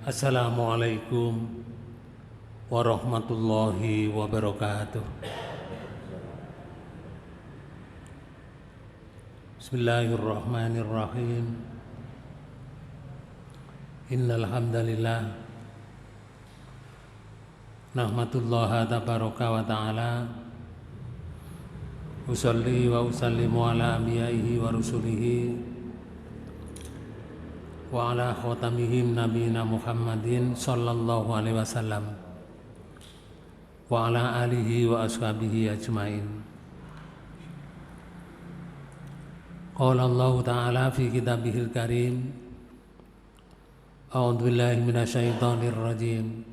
Assalamualaikum warahmatullahi wabarakatuh. Bismillahirrahmanirrahim. Innal hamdalillah nahmadullaha tabaraka wa ta'ala usalli wa usallimu ala anbiya'ihi wa rusulihi wa ala khatamihim nabiyina Muhammadin sallallahu alaihi wasallam wa ala alihi wa ashabihi ajmain. Qala Allah ta'ala fi kitabihil karim, a'udzu billahi minasyaitonir rajim,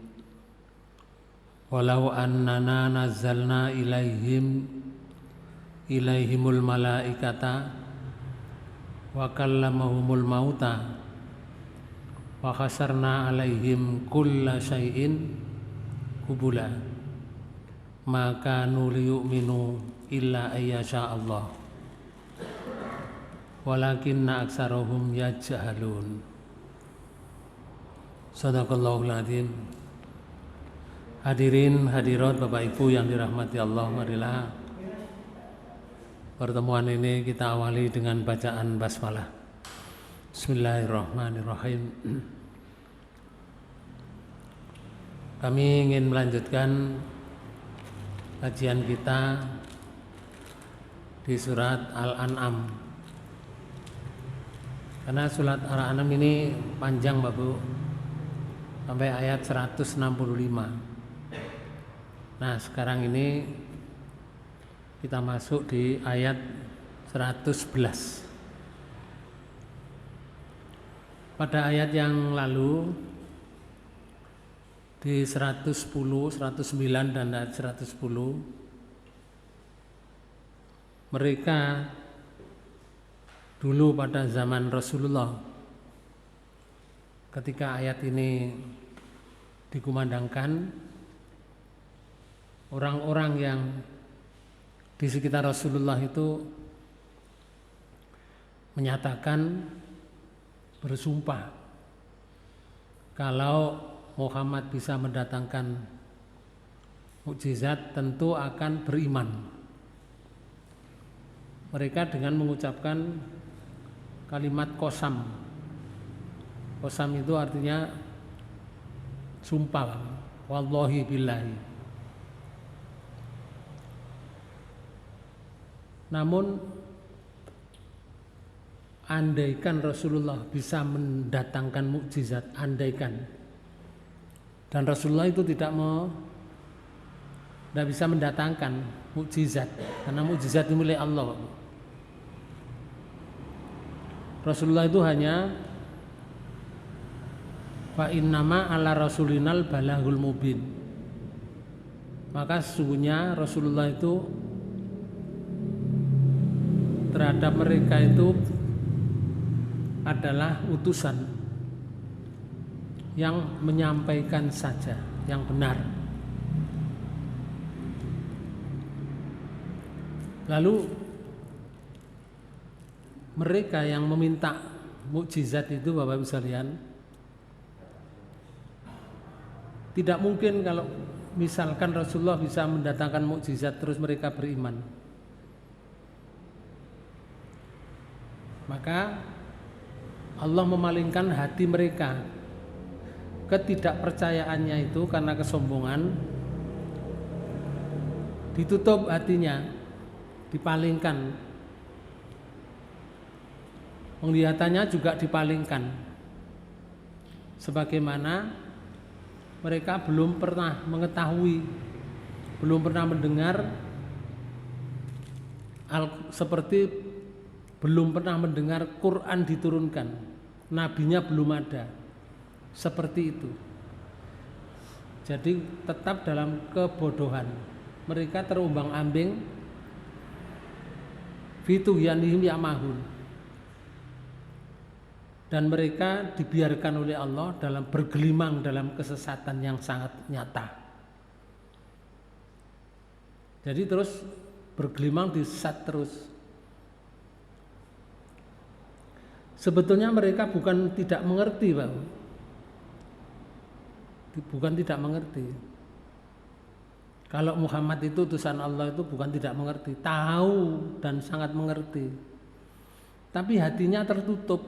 walau annana nazzalna ilaihimul malaikata wa kallamahumul mauta wa khasarna alaihim kulla syai'in qubula maka nuliyu'minu illa ayyasha Allah walakinna aksarahum yajhalun. Shadaqallahul adzim. Hadirin hadirat Bapak Ibu yang dirahmati Allah, marilah pertemuan ini kita awali dengan bacaan basmalah. Bismillahirrahmanirrahim. Kami ingin melanjutkan kajian kita di surat Al-An'am. Karena surat Al-An'am ini panjang Bapak Bu, sampai ayat 165. Nah, sekarang ini kita masuk di ayat 111. Pada ayat yang lalu di 110, 109 dan ayat 110 mereka dulu pada zaman Rasulullah ketika ayat ini dikumandangkan, orang-orang yang di sekitar Rasulullah itu menyatakan, bersumpah kalau Muhammad bisa mendatangkan mukjizat tentu akan beriman. Mereka dengan mengucapkan kalimat qasam. Qasam itu artinya sumpah, wallahi billahi. Namun andaikan Rasulullah bisa mendatangkan mukjizat, andaikan, dan Rasulullah itu tidak bisa mendatangkan mukjizat karena mukjizat itu milik Allah. Rasulullah itu hanya fa innama ala rasulinal balagul mubin. Maka sesungguhnya Rasulullah itu terhadap mereka itu adalah utusan yang menyampaikan saja yang benar. Lalu mereka yang meminta mukjizat itu Bapak Ibu sekalian, tidak mungkin kalau misalkan Rasulullah bisa mendatangkan mukjizat terus mereka beriman. Maka Allah memalingkan hati mereka, ketidakpercayaannya itu karena kesombongan, ditutup hatinya, dipalingkan, penglihatannya juga dipalingkan, sebagaimana mereka belum pernah mengetahui, belum pernah mendengar, seperti belum pernah mendengar Quran diturunkan, nabinya belum ada, seperti itu. Jadi tetap dalam kebodohan, mereka terumbang-ambing fituhyanihim ya'mahun, dan mereka dibiarkan oleh Allah dalam bergelimang dalam kesesatan yang sangat nyata. Jadi terus bergelimang disesat terus. Sebetulnya mereka bukan tidak mengerti, Pak. bukan tidak mengerti. Kalau Muhammad itu utusan Allah itu bukan tidak mengerti, tahu dan sangat mengerti. Tapi hatinya tertutup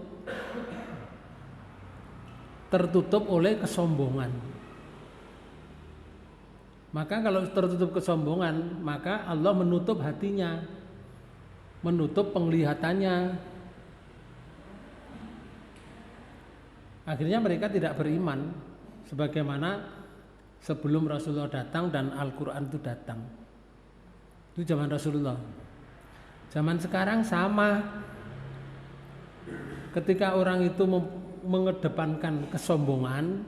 oleh kesombongan. Maka kalau tertutup kesombongan, maka Allah menutup hatinya, menutup penglihatannya. Akhirnya mereka tidak beriman, sebagaimana sebelum Rasulullah datang dan Al-Quran itu datang. Itu zaman Rasulullah. Zaman sekarang sama. Ketika orang itu mengedepankan kesombongan,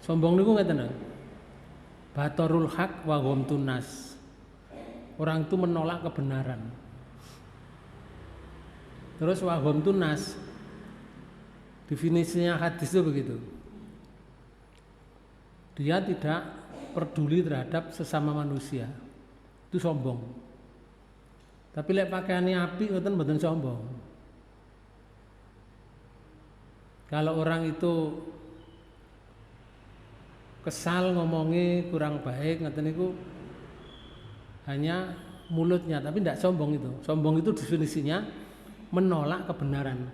sombong niku ngeten lho. Batorul haq wa ghamtun nas. Orang itu menolak kebenaran. Terus wa ghamtun nas. Definisinya hadis itu begitu. Dia tidak peduli terhadap sesama manusia. Itu sombong. Tapi lek pakaiannya apik ngoten mboten sombong. Kalau orang itu kesal ngomongnya kurang baik ngoten niku hanya mulutnya tapi tidak sombong itu. Sombong itu definisinya menolak kebenaran.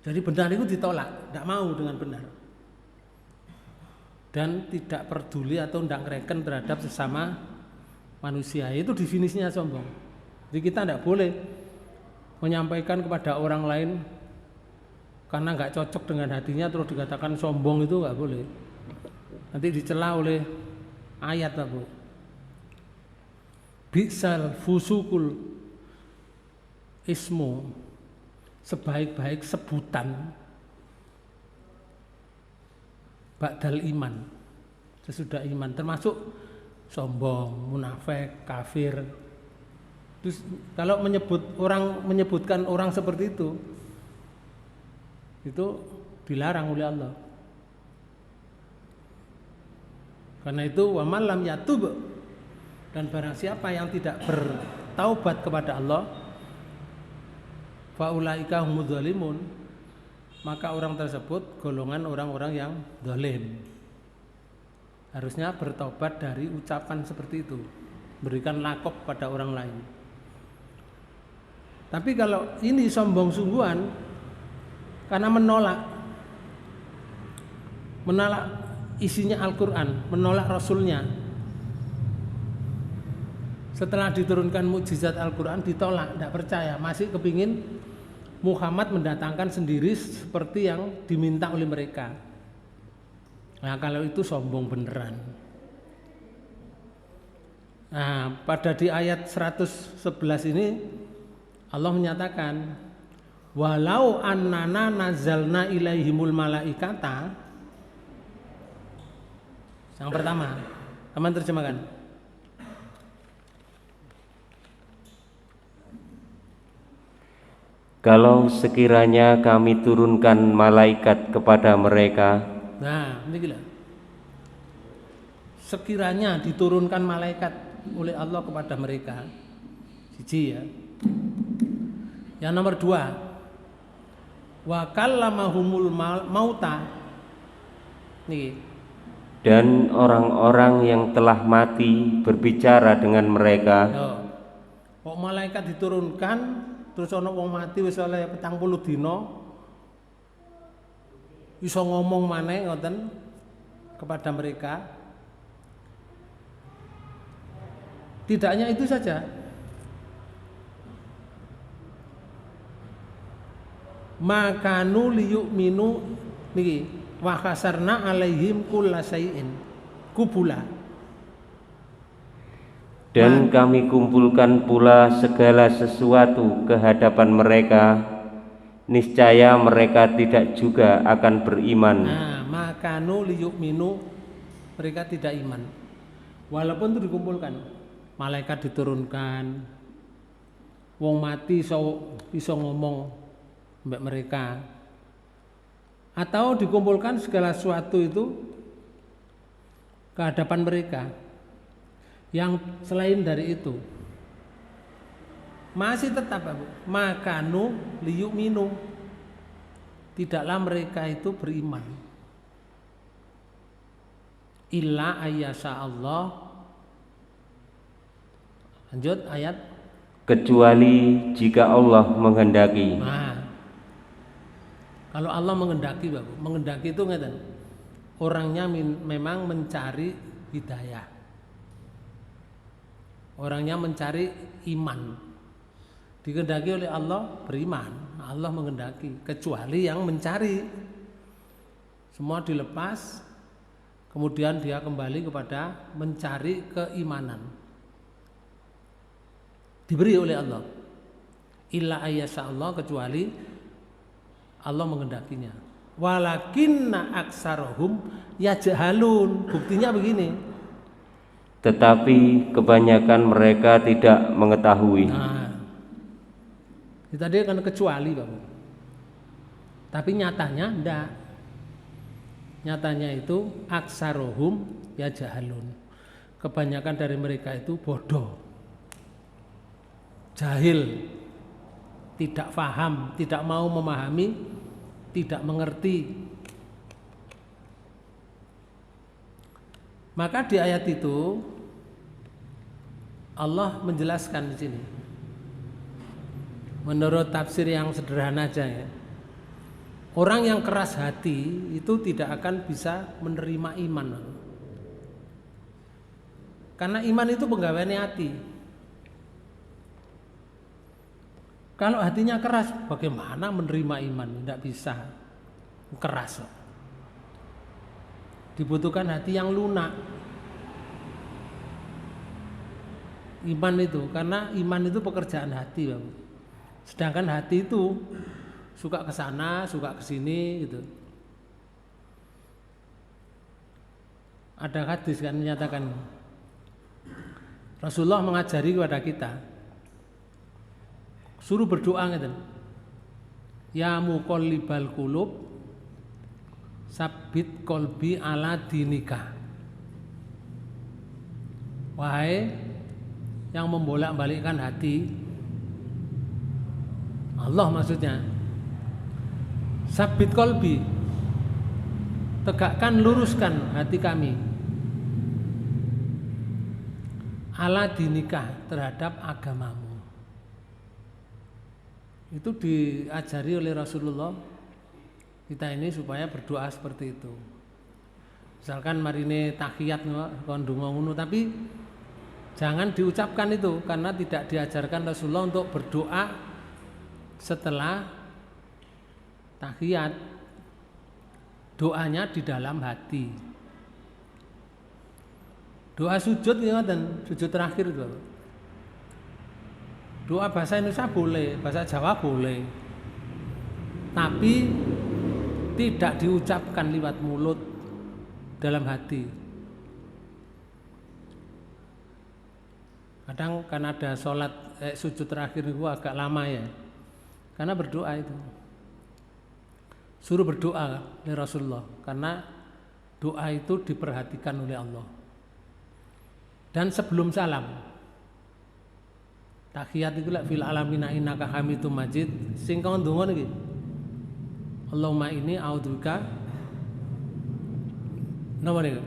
Jadi benar itu ditolak, tidak mau dengan benar. Dan tidak peduli atau tidak ngereken terhadap sesama manusia. Itu definisinya sombong. Jadi kita tidak boleh menyampaikan kepada orang lain karena nggak cocok dengan hatinya terus dikatakan sombong, itu nggak boleh. Nanti dicela oleh ayat apa? Bi'sal fusukul ismu, sebaik-baik sebutan ba'dal iman, sesudah iman, termasuk sombong, munafik, kafir. Terus kalau menyebutkan orang seperti itu dilarang oleh Allah. Karena itu wa man lam yatub, dan barang siapa yang tidak bertaubat kepada Allah, fa ulaika humudz zalimun, maka orang tersebut golongan orang-orang yang zalim. Harusnya bertobat dari ucapan seperti itu, berikan lakop pada orang lain. Tapi kalau ini sombong sungguhan karena menolak isinya Al-Quran, menolak Rasulnya. Setelah diturunkan mukjizat Al-Quran ditolak, tidak percaya, masih kepingin Muhammad mendatangkan sendiri seperti yang diminta oleh mereka. Nah, kalau itu sombong beneran. Nah, pada di ayat 111 ini Allah menyatakan, walau annana nazalna ilaihimul malaikata. Yang pertama, teman terjemahkan. Kalau sekiranya kami turunkan malaikat kepada mereka. Nah, ini gila. Sekiranya diturunkan malaikat oleh Allah kepada mereka. Siji ya. Yang nomor 2, wa kallamahumul mauta. Nih. Dan orang-orang yang telah mati berbicara dengan mereka. Kok malaikat diturunkan terus ana wong mati wis oleh 40 dina iso ngomong maneh ngoten kepada mereka. Tidak hanya itu saja, makanu liyu'minu niki wa khasarna alaihim kullasai'in kubula. Dan kami kumpulkan pula segala sesuatu ke hadapan mereka, niscaya mereka tidak juga akan beriman. Nah, makanu liyu'minu, mereka tidak iman. Walaupun itu dikumpulkan, malaikat diturunkan, wong mati iso ngomong mbak mereka, atau dikumpulkan segala sesuatu itu ke hadapan mereka. Yang selain dari itu masih tetap makanu liyu'minu, tidaklah mereka itu beriman. Illa ayyasha Allah. Lanjut ayat. Kecuali jika Allah menghendaki. Nah, kalau Allah menghendaki, Bapak, menghendaki itu ngeten. Orangnya memang mencari hidayah. Orangnya mencari iman. Dikehendaki oleh Allah beriman. Allah menghendaki, kecuali yang mencari. Semua dilepas, kemudian dia kembali kepada mencari keimanan. Diberi oleh Allah. Illa ayyasha Allah, kecuali Allah menghendakinya. Walakinna aksarohum yajhalun. Buktinya begini. Tetapi kebanyakan mereka tidak mengetahui. Nah, tadi kan kecuali, Bapak. Tapi nyatanya enggak. Nyatanya itu aksarohum yajhalun. Kebanyakan dari mereka itu bodoh. Jahil, tidak paham, tidak mau memahami, tidak mengerti. Maka di ayat itu Allah menjelaskan di sini. Menurut tafsir yang sederhana aja ya. Orang yang keras hati itu tidak akan bisa menerima iman. Karena iman itu penggawaiannya hati. Kalau hatinya keras, bagaimana menerima iman? Tidak bisa, keras. Dibutuhkan hati yang lunak. Iman itu, karena iman itu pekerjaan hati, Bapak. Sedangkan hati itu suka ke sana, suka ke sini, gitu. Ada hadis kan menyatakan, Rasulullah mengajari kepada kita, suruh berdoa ngeten. Ya muqallibal qulub sabbit qalbi ala dinika. Wahai yang membolak-balikkan hati, Allah maksudnya. Sabbit qalbi, tegakkan, luruskan hati kami ala dinika, terhadap agamamu. Itu diajari oleh Rasulullah kita ini supaya berdoa seperti itu. Misalkan marine tahiyat kon donga ngono, tapi jangan diucapkan itu karena tidak diajarkan Rasulullah untuk berdoa setelah tahiyat. Doanya di dalam hati. Doa sujud ngoten, sujud terakhir itu. Doa bahasa Indonesia boleh, bahasa Jawa boleh. Tapi tidak diucapkan lewat mulut, dalam hati. Kadang kan ada sholat sujud terakhir itu agak lama ya. Karena berdoa itu. Suruh berdoa oleh Rasulullah, karena doa itu diperhatikan oleh Allah. Dan sebelum salam, tahiyat itu lak fil alamina innaka hamidum majid. Sing kon ndonga niki. Allahumma inni a'udzubika napa niku?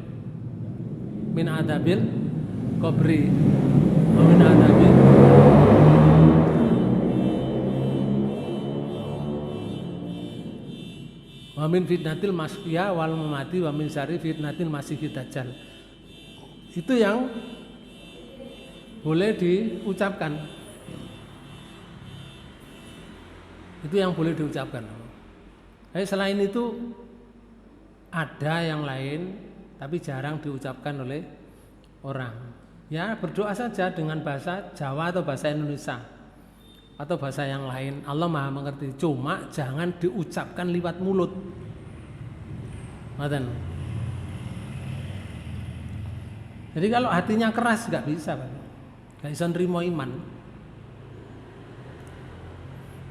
Min adabil qabri wa min adabil wa min fitnatil masyiah wal mamati wa min syarri fitnatil masiihid dajjal. Itu yang boleh diucapkan. Itu yang boleh diucapkan. Selain itu ada yang lain tapi jarang diucapkan oleh orang. Ya berdoa saja dengan bahasa Jawa atau bahasa Indonesia atau bahasa yang lain. Allah Maha mengerti. Cuma jangan diucapkan lewat mulut. Ngoten. Jadi kalau hatinya keras nggak bisa, Pak. Nggak bisa nerima iman.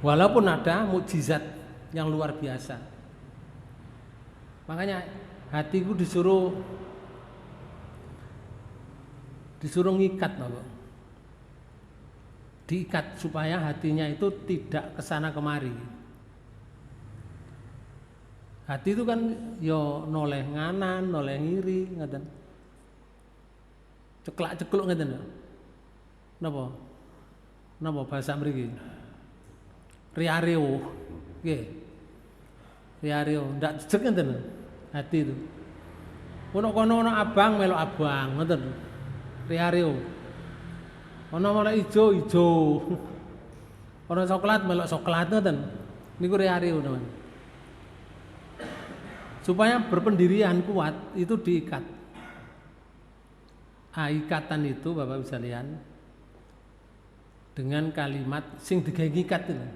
Walaupun ada mukjizat yang luar biasa. Makanya hatiku disuruh ngikat, Bapak. Diikat supaya hatinya itu tidak kesana kemari. Hati itu kan yo noleh nganan, noleh ngiri, ngoten. Ceklak-cekluk ngoten lho. Napa? Napa bahasa mriki? Riareo. Nggih. Riareo, ndak jejeg ngoten lho. Hati itu. Ono kono abang melok abang, ngoten. Riareo. Ono melok ijo ijo. Ono coklat melok coklat ngoten. Niku riareo teman. Supaya berpendirian kuat itu diikat. Ikatan itu Bapak bisa lihat dengan kalimat sing digawe-ikat itu.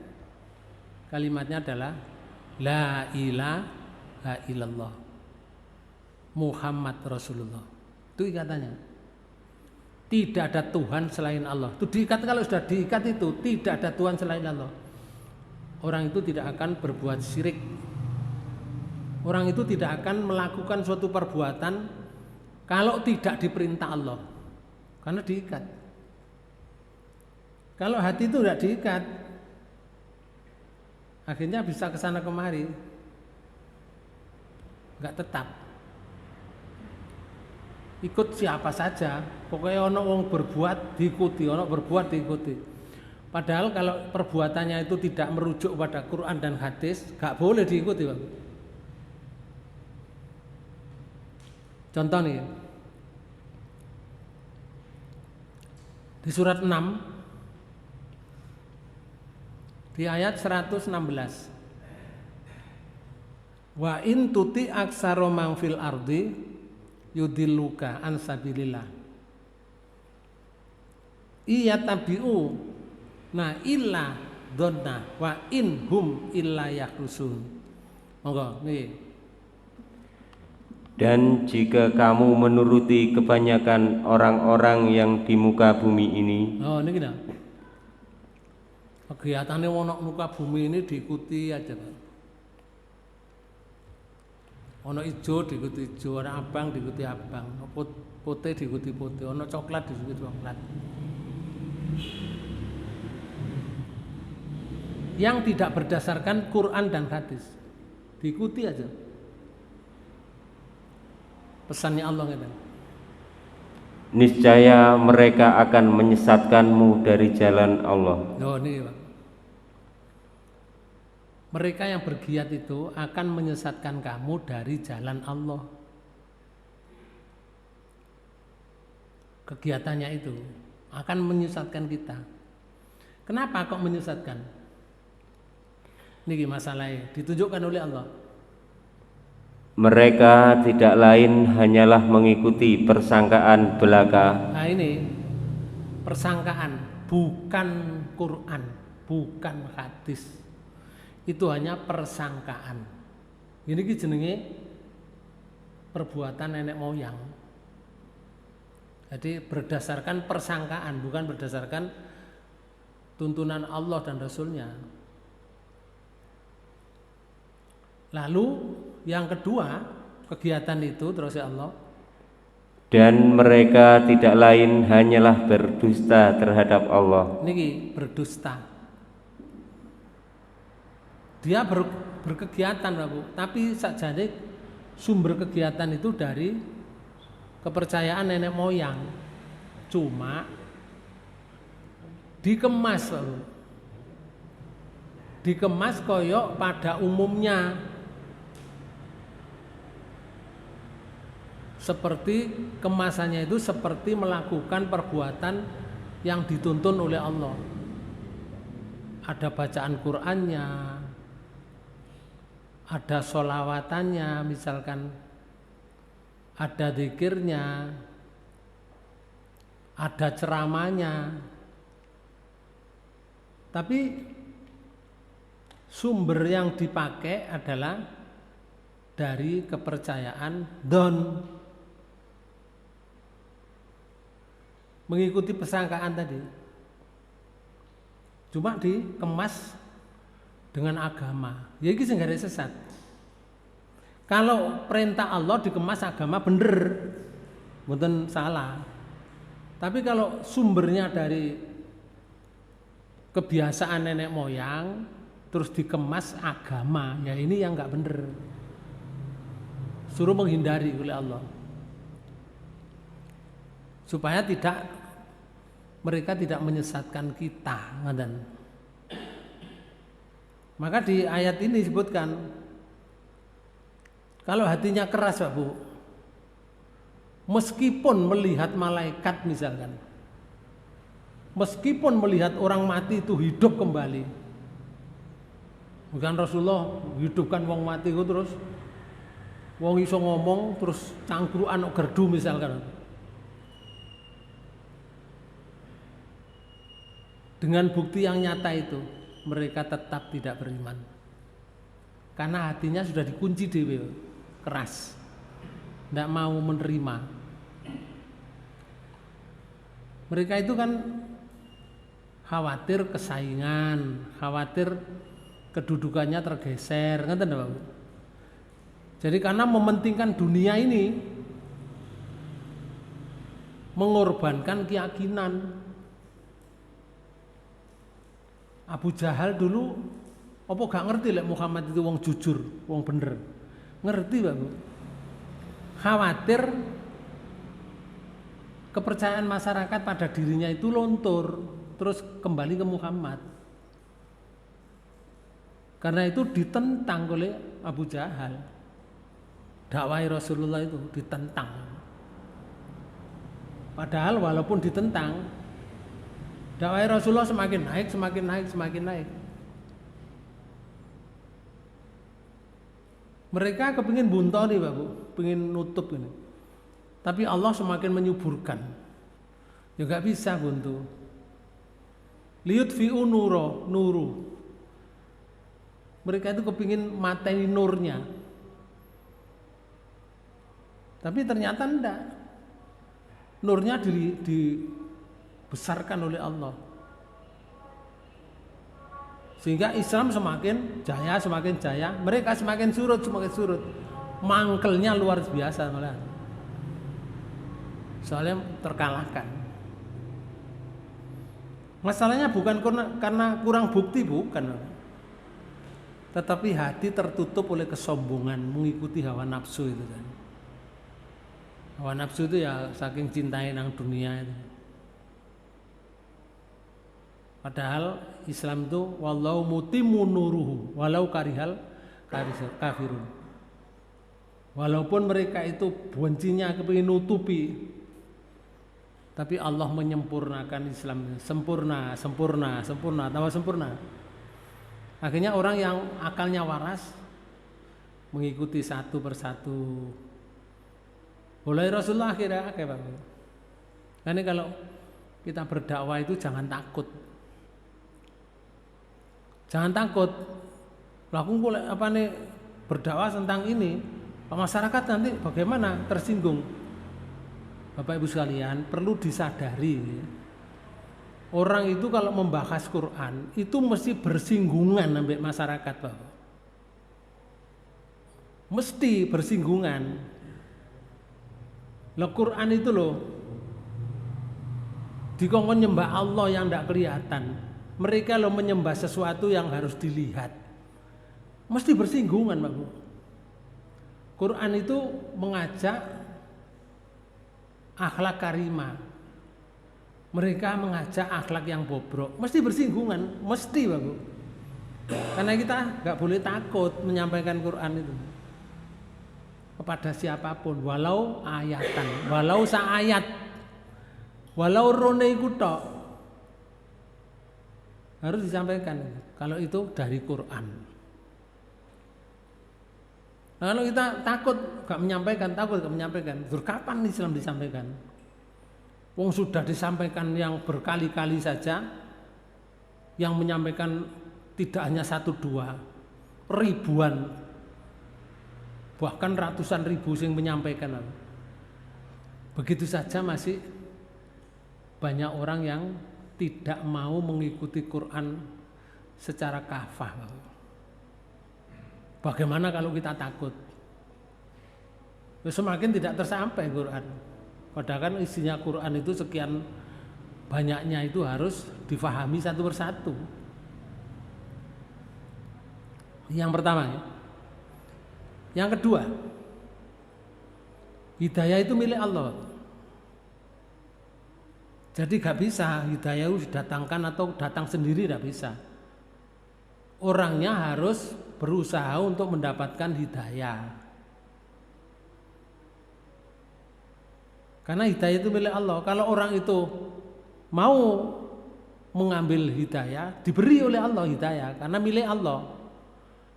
Kalimatnya adalah la ilaha illallah Muhammad Rasulullah. Itu ikatannya. Tidak ada Tuhan selain Allah. Itu diikat, kalau sudah diikat itu tidak ada Tuhan selain Allah. Orang itu tidak akan berbuat syirik. Orang itu tidak akan melakukan suatu perbuatan kalau tidak diperintah Allah. Karena diikat. Kalau hati itu tidak diikat, akhirnya bisa kesana kemari, nggak tetap. Ikut siapa saja, pokoknya ono wong berbuat diikuti, ono berbuat diikuti. Padahal kalau perbuatannya itu tidak merujuk pada Quran dan hadis, nggak boleh diikuti, Bang. Contoh nih, di surat 6 di ayat 116, wa in tuti aksaro mang fil ardi yudilluka an sabilillah iya tabi'u nah illa donna wa in hum illa yakhrusun. Monggo nih. Dan jika kamu menuruti kebanyakan orang-orang yang di muka bumi ini, ini kita kegiatannya ono muka bumi ini diikuti aja, Pak. Ono ijo diikuti ijo, ono abang diikuti abang, ono putih diikuti putih, ono coklat diikuti coklat. Yang tidak berdasarkan Quran dan hadis diikuti aja. Pesannya Allah gitu. niscaya mereka akan menyesatkanmu dari jalan Allah. Ini, Pak. Mereka yang bergiat itu akan menyesatkan kamu dari jalan Allah. Kegiatannya itu akan menyesatkan kita. Kenapa kok menyesatkan? Ini masalahnya ditunjukkan oleh Allah. Mereka tidak lain hanyalah mengikuti persangkaan belaka. Nah ini persangkaan, bukan Quran, bukan hadis. Itu hanya persangkaan. Ini jenenge perbuatan nenek moyang. Jadi berdasarkan persangkaan, bukan berdasarkan tuntunan Allah dan Rasulnya. Lalu yang kedua, kegiatan itu terus ya Allah. Dan mereka tidak lain hanyalah berdusta terhadap Allah. Niki berdusta. Dia berkegiatan, Bu, tapi sakjane sumber kegiatan itu dari kepercayaan nenek moyang. Cuma dikemas, Bu. Dikemas koyok pada umumnya. Seperti kemasannya itu seperti melakukan perbuatan yang dituntun oleh Allah. Ada bacaan Qur'annya, ada sholawatannya, misalkan ada zikirnya, ada ceramahnya. Tapi sumber yang dipakai adalah dari kepercayaan don. Mengikuti persangkaan tadi, cuma dikemas dengan agama. Ya ini sing gak ada sesat. Kalau perintah Allah dikemas agama bener, mboten salah. Tapi kalau sumbernya dari kebiasaan nenek moyang terus dikemas agama, ya ini yang nggak bener. suruh menghindari oleh Allah. Supaya mereka tidak menyesatkan kita, ngoten. Maka di ayat ini disebutkan kalau hatinya keras, Pak Bu, meskipun melihat malaikat misalkan, meskipun melihat orang mati itu hidup kembali, bukan Rasulullah hidupkan wong mati itu terus wong iso ngomong terus cangkruan gerdu misalkan, dengan bukti yang nyata itu mereka tetap tidak beriman karena hatinya sudah dikunci dewe, keras, tidak mau menerima. Mereka itu kan khawatir kesaingan, khawatir kedudukannya tergeser, ngerti enggak, Pak? Jadi karena mementingkan dunia ini, mengorbankan keyakinan. Abu Jahal dulu apa gak ngerti lek Muhammad itu wong jujur, wong bener. Ngerti, Pak Bu. Khawatir kepercayaan masyarakat pada dirinya itu luntur, terus kembali ke Muhammad. Karena itu ditentang oleh Abu Jahal. Dakwah Rasulullah itu ditentang. Padahal walaupun ditentang, dakwah Rasulullah semakin naik, semakin naik, semakin naik. Mereka kepingin buntu nih, Pak Bu, pengen nutup ini. Tapi Allah semakin menyuburkan. Ya gak bisa buntu. Liyutfi'u nuru. Mereka itu kepingin mateni nurnya. Tapi ternyata enggak. Nurnya dibesarkan oleh Allah. Sehingga Islam semakin jaya, mereka semakin surut. Mangkelnya luar biasa malah. Soalnya terkalahkan. Masalahnya bukan karena kurang bukti, bukan. Tetapi hati tertutup oleh kesombongan, mengikuti hawa nafsu itu kan. Hawa nafsu itu ya saking cintai nang dunia itu. Padahal Islam itu wallahu mutimmu nuruhu walau karihal kafirun. Walaupun mereka itu bencinya kepingin nutupi, tapi Allah menyempurnakan Islam, sempurna, tambah sempurna. Akhirnya orang yang akalnya waras mengikuti satu persatu. Mulai Rasulullah akhirnya kayak Pak. Karena kalau kita berdakwah itu jangan takut. Jangan takut. Laku apa nih berdakwah tentang ini, masyarakat nanti bagaimana tersinggung. Bapak Ibu sekalian, perlu disadari orang itu kalau membahas Quran itu mesti bersinggungan sampai masyarakat, Pak. Mesti bersinggungan. Lah Quran itu loh dikongkon nyembah Allah yang tidak kelihatan. Mereka loh menyembah sesuatu yang harus dilihat. Mesti bersinggungan, Pak Bu. Quran itu mengajak akhlak karimah. Mereka mengajak akhlak yang bobrok. Mesti bersinggungan, mesti, Pak Bu. Karena kita nggak boleh takut menyampaikan Quran itu kepada siapapun, walau ayatan, walau saayat, walau rone iku tok, harus disampaikan. Kalau itu dari Quran. Nah, kalau kita takut gak menyampaikan, terus kapan Islam disampaikan? Wong sudah disampaikan yang berkali-kali saja, yang menyampaikan tidak hanya 1-2, ribuan, bahkan ratusan ribu yang menyampaikan. Begitu saja masih banyak orang yang tidak mau mengikuti Quran secara kafah. Bagaimana kalau kita takut? Semakin tidak tersampai Quran. Padahal kan isinya Quran itu sekian banyaknya, itu harus difahami satu persatu. Yang pertama ya. Yang kedua, Hidayah itu milik Allah. Jadi gak bisa hidayah itu didatangkan atau datang sendiri, gak bisa. Orangnya harus berusaha untuk mendapatkan hidayah. Karena hidayah itu milik Allah. Kalau orang itu mau mengambil hidayah, diberi oleh Allah hidayah, karena milik Allah.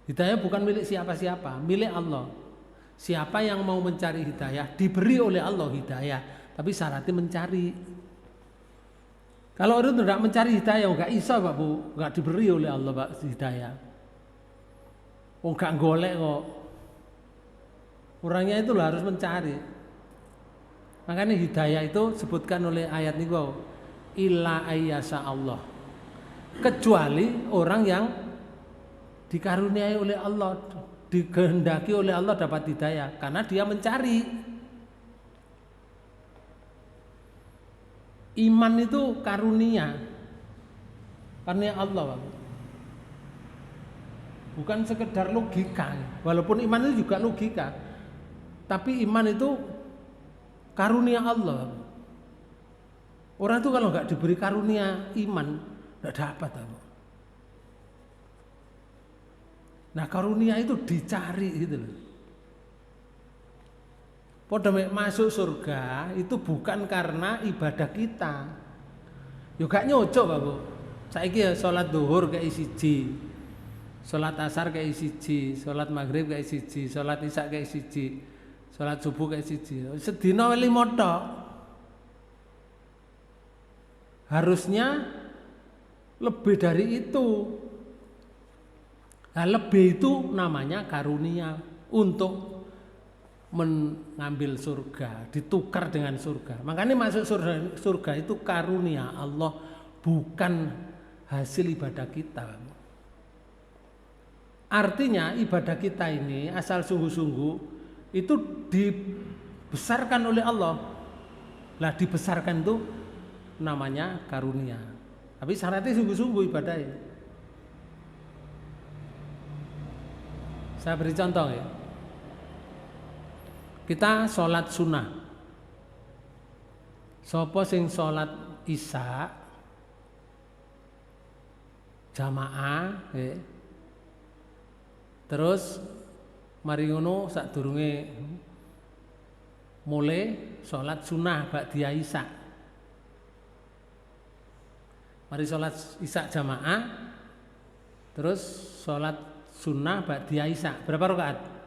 Hidayah bukan milik siapa-siapa, milik Allah. Siapa yang mau mencari hidayah, diberi oleh Allah hidayah, tapi syaratnya mencari. Kalau orang itu tidak mencari hidayah, nggak bisa Pak Bu, nggak diberi oleh Allah Pak hidayah. Oh nggak golek kok. Orangnya itu harus mencari. Makanya hidayah itu sebutkan oleh ayat ini, illa ayyasa Allah. Kecuali orang yang dikaruniai oleh Allah, dikehendaki oleh Allah dapat hidayah, karena dia mencari. Iman itu karunia Allah, bukan sekedar logika. Walaupun iman itu juga logika, tapi iman itu karunia Allah. Orang itu kalau nggak diberi karunia iman, nggak dapat. Nah karunia itu dicari gitu loh. Padha masuk surga itu bukan karena ibadah kita. Yo gak nyocok Pak Bu. Saiki ya salat zuhur kayak siji. Salat asar kayak siji, salat maghrib kayak siji, salat isya kayak siji, salat subuh kayak siji. Sedina 5 tok. Harusnya lebih dari itu. Nah, lebih itu namanya karunia untuk mengambil surga, ditukar dengan surga. Makanya masuk surga itu karunia Allah, bukan hasil ibadah kita. Artinya ibadah kita ini asal sungguh-sungguh itu dibesarkan oleh Allah. Lah dibesarkan itu namanya karunia. Tapi syaratnya sungguh-sungguh ibadahnya. Saya beri contoh ya. Kita sholat sunnah. Sopo sing sholat isya jamaah, terus mari ngono sadurunge mulai sholat sunnah ba'diyah isya. Mari sholat isya jamaah, terus sholat sunnah ba'diyah isya. Berapa rakaat?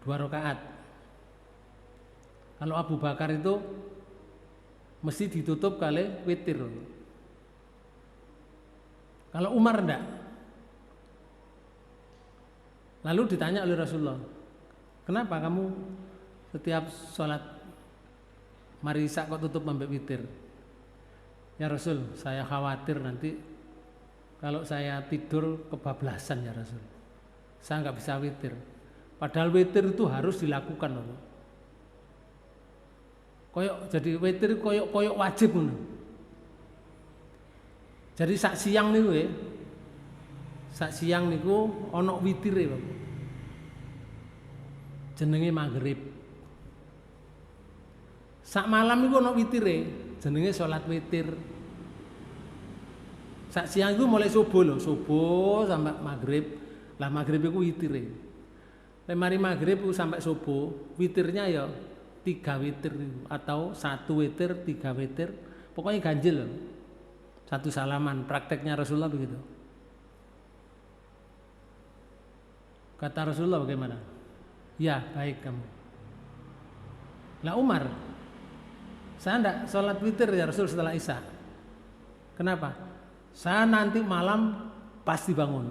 2 rakaat. Kalau Abu Bakar itu mesti ditutup kali witir. Kalau Umar enggak. Lalu ditanya oleh Rasulullah, kenapa kamu setiap sholat marisa kok tutup sampai witir? Ya Rasul, saya khawatir nanti kalau saya tidur kebablasan ya Rasul. Saya nggak bisa witir. Padahal witir itu harus dilakukan loh. Jadi witir koyok wajib loh. Jadi sak siang niku ya. Sak siang niku ana witire, Bapak. Jenenge maghrib. Sak malam niku ana witire, jenenge salat witir. Sak siang itu mulai subuh loh, subuh sampai maghrib. Lah maghrib itu witire. Mari maghrib sampai subuh, witirnya ya 3 witir atau 1 witir, 3 witir, pokoknya ganjil loh. 1 salaman, prakteknya Rasulullah begitu. Kata Rasulullah bagaimana? Ya baik kamu. Lah Umar, saya enggak sholat witir ya Rasul setelah isya. Kenapa? Saya nanti malam pasti bangun.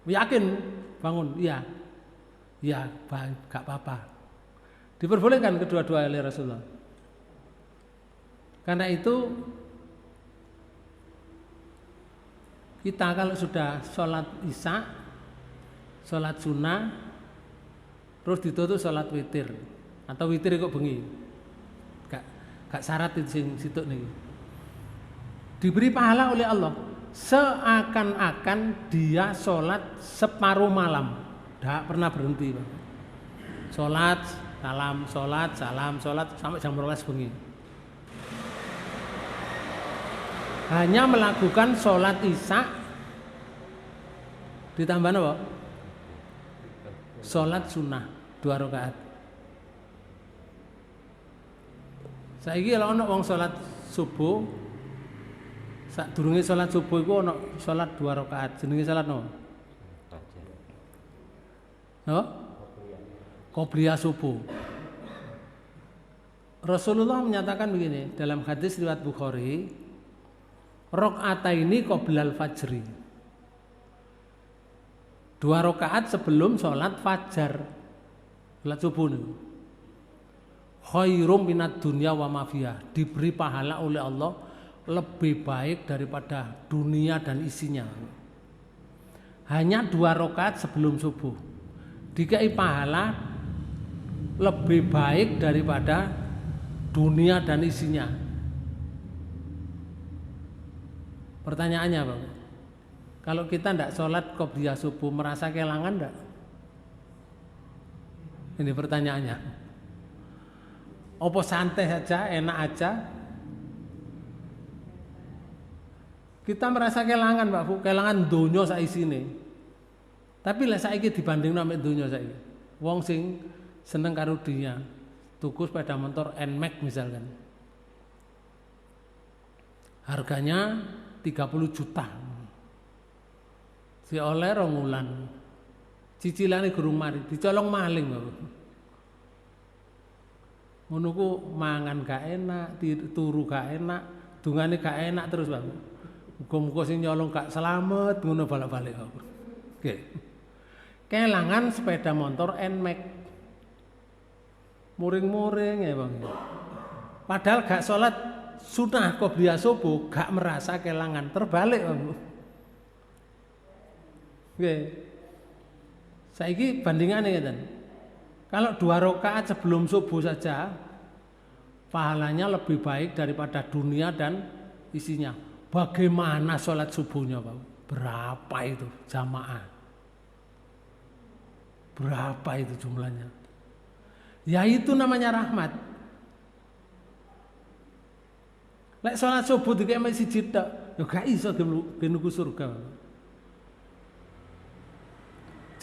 Yakin bangun? Iya. Ya, gak apa-apa. Diperbolehkan kedua-dua oleh Rasulullah. Karena itu kita kalau sudah sholat isya, sholat sunnah, terus ditutup sholat witir atau witir kok bengi, gak syarat di situ nih. Diberi pahala oleh Allah seakan-akan dia sholat separuh malam. Tidak pernah berhenti, Pak. Sholat, salam, sholat sampai jam 12 bengi. Hanya melakukan sholat isya ditambah apa? Sholat sunnah 2 rakaat. Saiki kalau ana wong sholat subuh, sadurunge sholat subuh iku ana sholat 2 rakaat. Jenenge sholat napa? Napa? Qobliyah subuh. Rasulullah menyatakan begini dalam hadis riwayat Bukhari, rakaataini qoblal fajri. 2 rakaat sebelum sholat fajar, sholat subuh nih. Khairum minad dunya wa ma fiha, diberi pahala oleh Allah lebih baik daripada dunia dan isinya. Hanya 2 rakaat sebelum subuh, dikai pahala lebih baik daripada dunia dan isinya. Pertanyaannya Bang, kalau kita tidak sholat qobliyah subuh merasa kehilangan enggak? Ini pertanyaannya. Apa santai saja, enak aja? Kita merasa kehilangan Pak Bu, kehilangan donya saisine. Tapi lah saiki dibanding nambah donya saiki. Wong sing seneng karo dunia, tuku sepeda motor NMAX misalkan. Harganya 30 juta. Si oleh 2 wulan. Cicilane gurung mari, dicolong maling Pak. Ngono ku mangan gak enak, turu gak enak, dungane gak enak terus Pak. Muga-muga sing nyolong gak selamat ngono balik-balik Pak. Oke. Kelangan sepeda motor NMAX. Muring-muring ya Bang. Padahal gak sholat sunnah qobliyah subuh, gak merasa kelangan, terbalik Bang. Oke. Saiki bandingannya ngeten. Kalau 2 rakaat sebelum subuh saja pahalanya lebih baik daripada dunia dan isinya. Bagaimana sholat subuhnya Pak? Berapa itu jamaah? Berapa itu jumlahnya? Ya itu namanya rahmat. Lek sholat subuh dikek mek siji tok, ya gak iso genuku surga.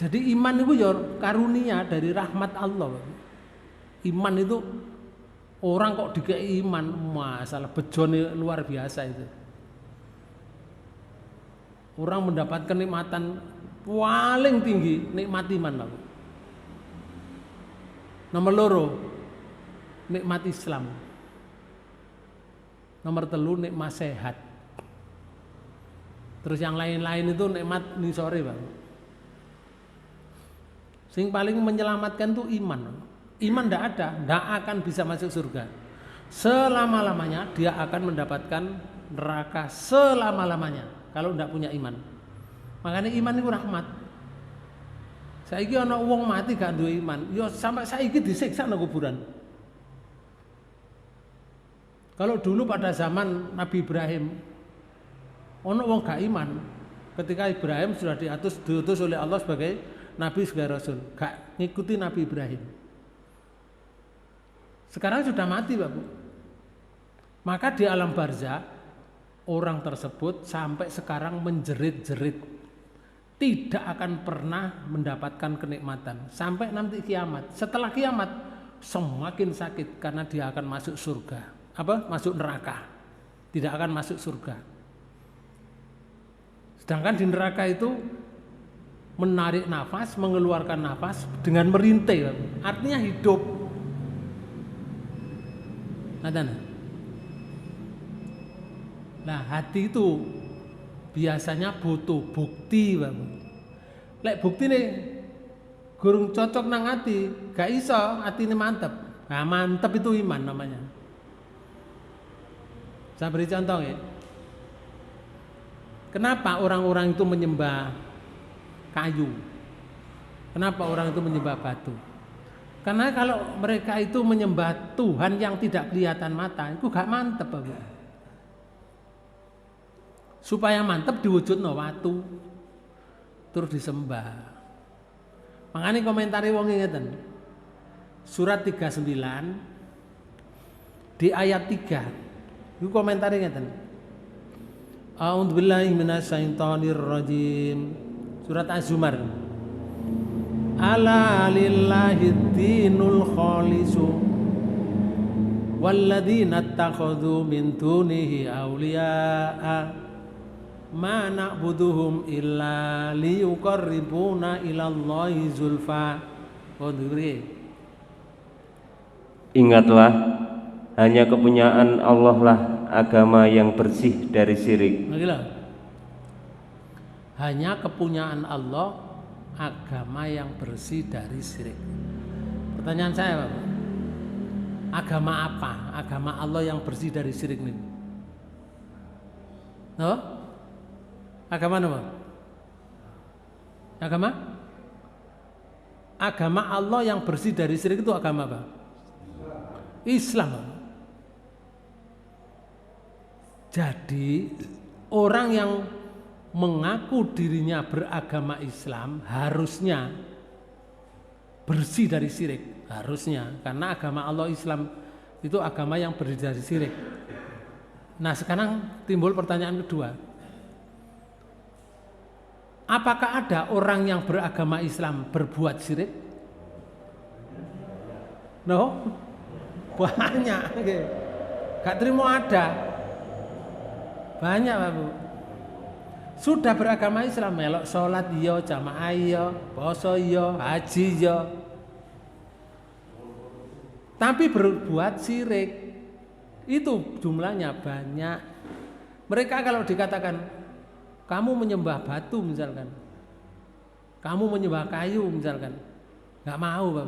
Jadi iman itu ya karunia dari rahmat Allah. Iman itu orang kok dikei iman, masalah bejone luar biasa itu. Orang mendapat kenikmatan paling tinggi, nikmat iman Pak. Nomor 2, nikmat Islam. Nomor 3, nikmat sehat. Terus yang lain-lain itu nikmat nisore Pak. Sing paling menyelamatkan itu iman. Iman tidak ada, tidak akan bisa masuk surga. Selama-lamanya dia akan mendapatkan neraka selama-lamanya kalau tidak punya iman. Makanya iman itu rahmat. Saiki ana wong mati gak duwe iman, ya sampai saiki disiksa nang kuburan. Kalau dulu pada zaman Nabi Ibrahim, ana wong gak iman, ketika Ibrahim sudah diutus oleh Allah sebagai Nabi sebagai Rasul, gak ngikuti Nabi Ibrahim. Sekarang sudah mati Bapak. Maka di alam barzah orang tersebut sampai sekarang menjerit-jerit, tidak akan pernah mendapatkan kenikmatan sampai nanti kiamat. Setelah kiamat semakin sakit karena dia akan masuk surga, masuk neraka, tidak akan masuk surga. Sedangkan di neraka itu menarik nafas, mengeluarkan nafas dengan merintih, artinya hidup. Nah, hati itu biasanya butuh bukti, Bang. Lek bukti nih gurung cocok nang hati, gak iso hatine mantep. Nah, mantep itu iman namanya. Saya beri contoh ya. Kenapa orang-orang itu menyembah kayu? Kenapa orang itu menyembah batu? Karena kalau mereka itu menyembah Tuhan yang tidak kelihatan mata, itu gak mantep, Bang. Supaya mantep diwujudno watu terus disembah. Makanya komentari wong ngeten. surat 39 di ayat 3. Itu komentarnya ngeten. A'udzubillahi minasyaitonirrajim. Surat Az-Zumar. Ala lillahi dinul khalisu walladzina ittakhadhu min dunihi awliya'a ma na'buduhum illa liyuqarribuna ilallahi zulfa. Ingatlah, hanya kepunyaan Allah lah agama yang bersih dari syirik. Hanya kepunyaan Allah agama yang bersih dari syirik. Pertanyaan saya, Bapak, agama apa? Agama Allah yang bersih dari syirik nih? No? Agama apa? Agama Allah yang bersih dari syirik itu agama apa? Islam. Jadi orang yang mengaku dirinya beragama Islam harusnya bersih dari syirik, harusnya, karena agama Allah Islam itu agama yang bersih dari syirik. Nah, sekarang timbul pertanyaan kedua. Apakah ada orang yang beragama Islam berbuat syirik? No? Banyak. Gak terima ada. Banyak, Pak Bu. Sudah beragama Islam, melok sholat iya, jamaah iya, poso iya, haji iya, tapi berbuat syirik. Itu jumlahnya banyak. Mereka kalau dikatakan kamu menyembah batu misalkan, kamu menyembah kayu misalkan, nggak mau, Pak.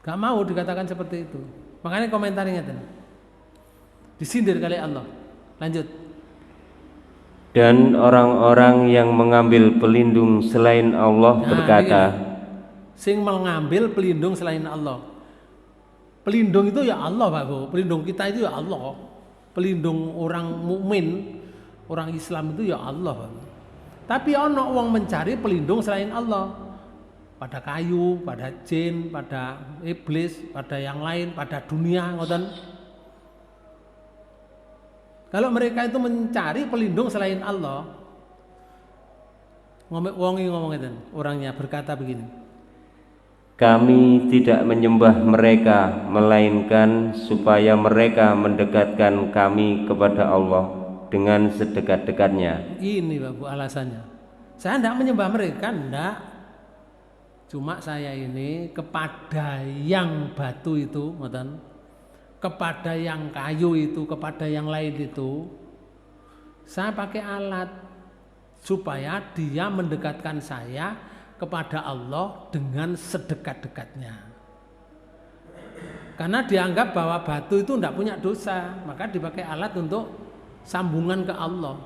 Nggak mau dikatakan seperti itu. Makanya komentarnya tadi disindir kali Allah. Lanjut. Dan orang-orang yang mengambil pelindung selain Allah berkata, sing mengambil pelindung selain Allah. Pelindung itu ya Allah, Pak Bu. Pelindung kita itu ya Allah. Pelindung orang mukmin, orang Islam itu ya Allah, Pak. Tapi ono wong mencari pelindung selain Allah. Pada kayu, pada jin, pada iblis, pada yang lain, pada dunia, ngoten. Kalau mereka itu mencari pelindung selain Allah, ngomong itu, orangnya berkata begini. Kami tidak menyembah mereka, melainkan supaya mereka mendekatkan kami kepada Allah dengan sedekat-dekatnya. Ini Bapak alasannya. Saya tidak menyembah mereka, tidak. Cuma saya ini kepada yang batu itu, ngoten, kepada yang kayu itu, kepada yang lain itu, saya pakai alat supaya dia mendekatkan saya kepada Allah dengan sedekat-dekatnya. Karena dianggap bahwa batu itu tidak punya dosa, maka dipakai alat untuk sambungan ke Allah.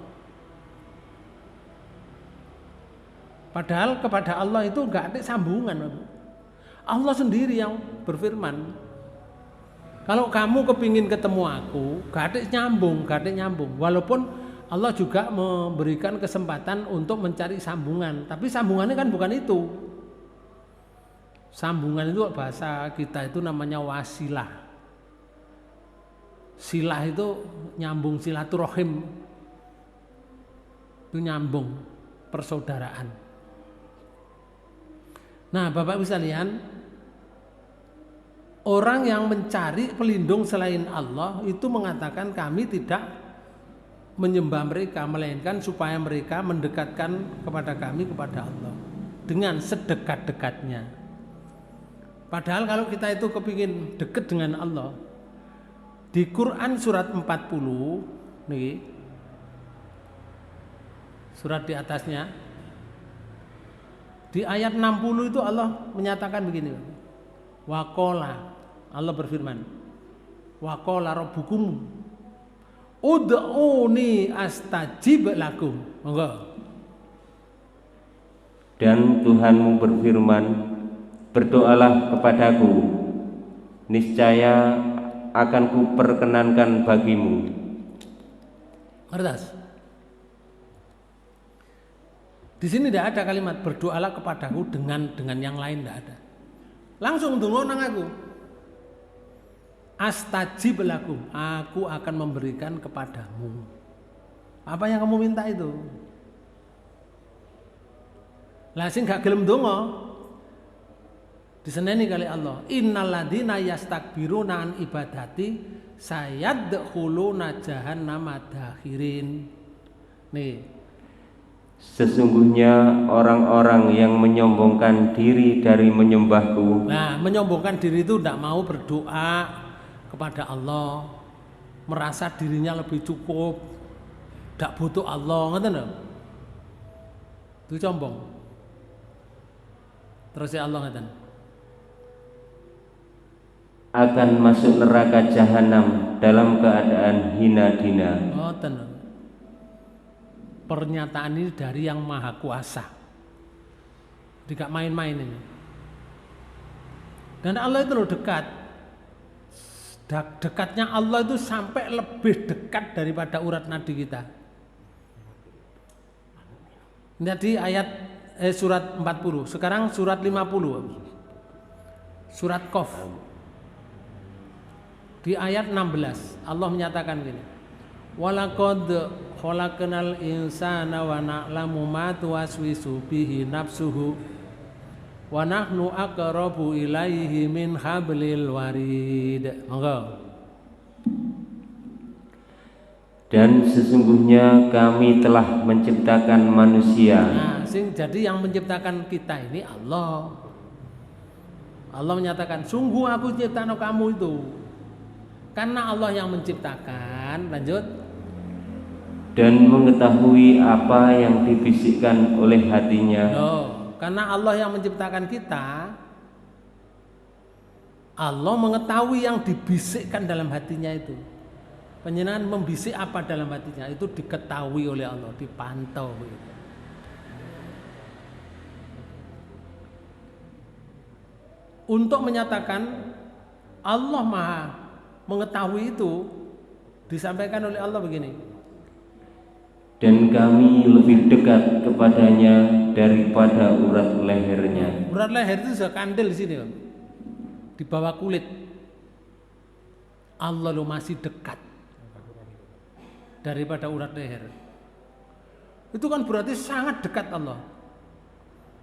Padahal kepada Allah itu enggak ada sambungan. Allah sendiri yang berfirman, kalau kamu kepingin ketemu aku, gak ada nyambung. Walaupun Allah juga memberikan kesempatan untuk mencari sambungan, tapi sambungannya kan bukan itu. Sambungan itu bahasa kita itu namanya wasilah. Silah itu nyambung, silaturahim itu nyambung, persaudaraan. Nah, Bapak bisa lihat, orang yang mencari pelindung selain Allah itu mengatakan kami tidak menyembah mereka, melainkan supaya mereka mendekatkan kepada kami kepada Allah dengan sedekat-dekatnya. Padahal kalau kita itu kepingin dekat dengan Allah, di Quran surat 40 nih, surat di atasnya, di ayat 60 itu Allah menyatakan begini, waqala, Allah berfirman, waqala rabbukum ud'uni astajib lakum. Monggo. Dan Tuhanmu berfirman, berdoalah kepadaku, niscaya akan kuperkenankan bagimu. Ngertas? Di sini tidak ada kalimat berdoalah kepadaku dengan yang lain, tidak ada. Langsung donga nang aku. Astajib lakum, aku akan memberikan kepadamu apa yang kamu minta itu. Lah sing gak gelem donga diseneni kali Allah. Innal ladzina yastakbiruna an ibadati sayadkhuluna jahannama dakhirin. Nih, sesungguhnya orang-orang yang menyombongkan diri dari menyembahku. Nah, menyombongkan diri itu tidak mau berdoa kepada Allah, merasa dirinya lebih cukup, tidak butuh Allah, ngerti enggak? Itu sombong. Terus ya Allah ngeten, akan masuk neraka jahanam dalam keadaan hina dina. Oh, tenang. Pernyataan ini dari yang maha kuasa, tidak main-main ini. Dan Allah itu loh dekat. Dekatnya Allah itu sampai lebih dekat daripada urat nadi kita. Jadi ayat surat 40. Sekarang surat 50. Surat Qaf. Di ayat 16 Allah menyatakan gini. Walaqad khalaqnal insana wa na'lamu ma tuwaswisu bihi nafsuhu wa nahnu aqrabu ilaihi min hablil warid. Monggo. Dan sesungguhnya kami telah menciptakan manusia. Nah, jadi yang menciptakan kita ini Allah. Allah menyatakan, sungguh aku ciptakan kamu itu. Karena Allah yang menciptakan, lanjut. Dan mengetahui apa yang dibisikkan oleh hatinya. Karena Allah yang menciptakan kita, Allah mengetahui yang dibisikkan dalam hatinya itu. Panjenengan membisik apa dalam hatinya itu diketahui oleh Allah, dipantau. Untuk menyatakan Allah Maha mengetahui itu disampaikan oleh Allah begini. Dan kami lebih dekat kepadanya daripada urat lehernya. Urat leher itu sudah kandel di sini, di bawah kulit. Allah lo masih dekat daripada urat leher. Itu kan berarti sangat dekat Allah.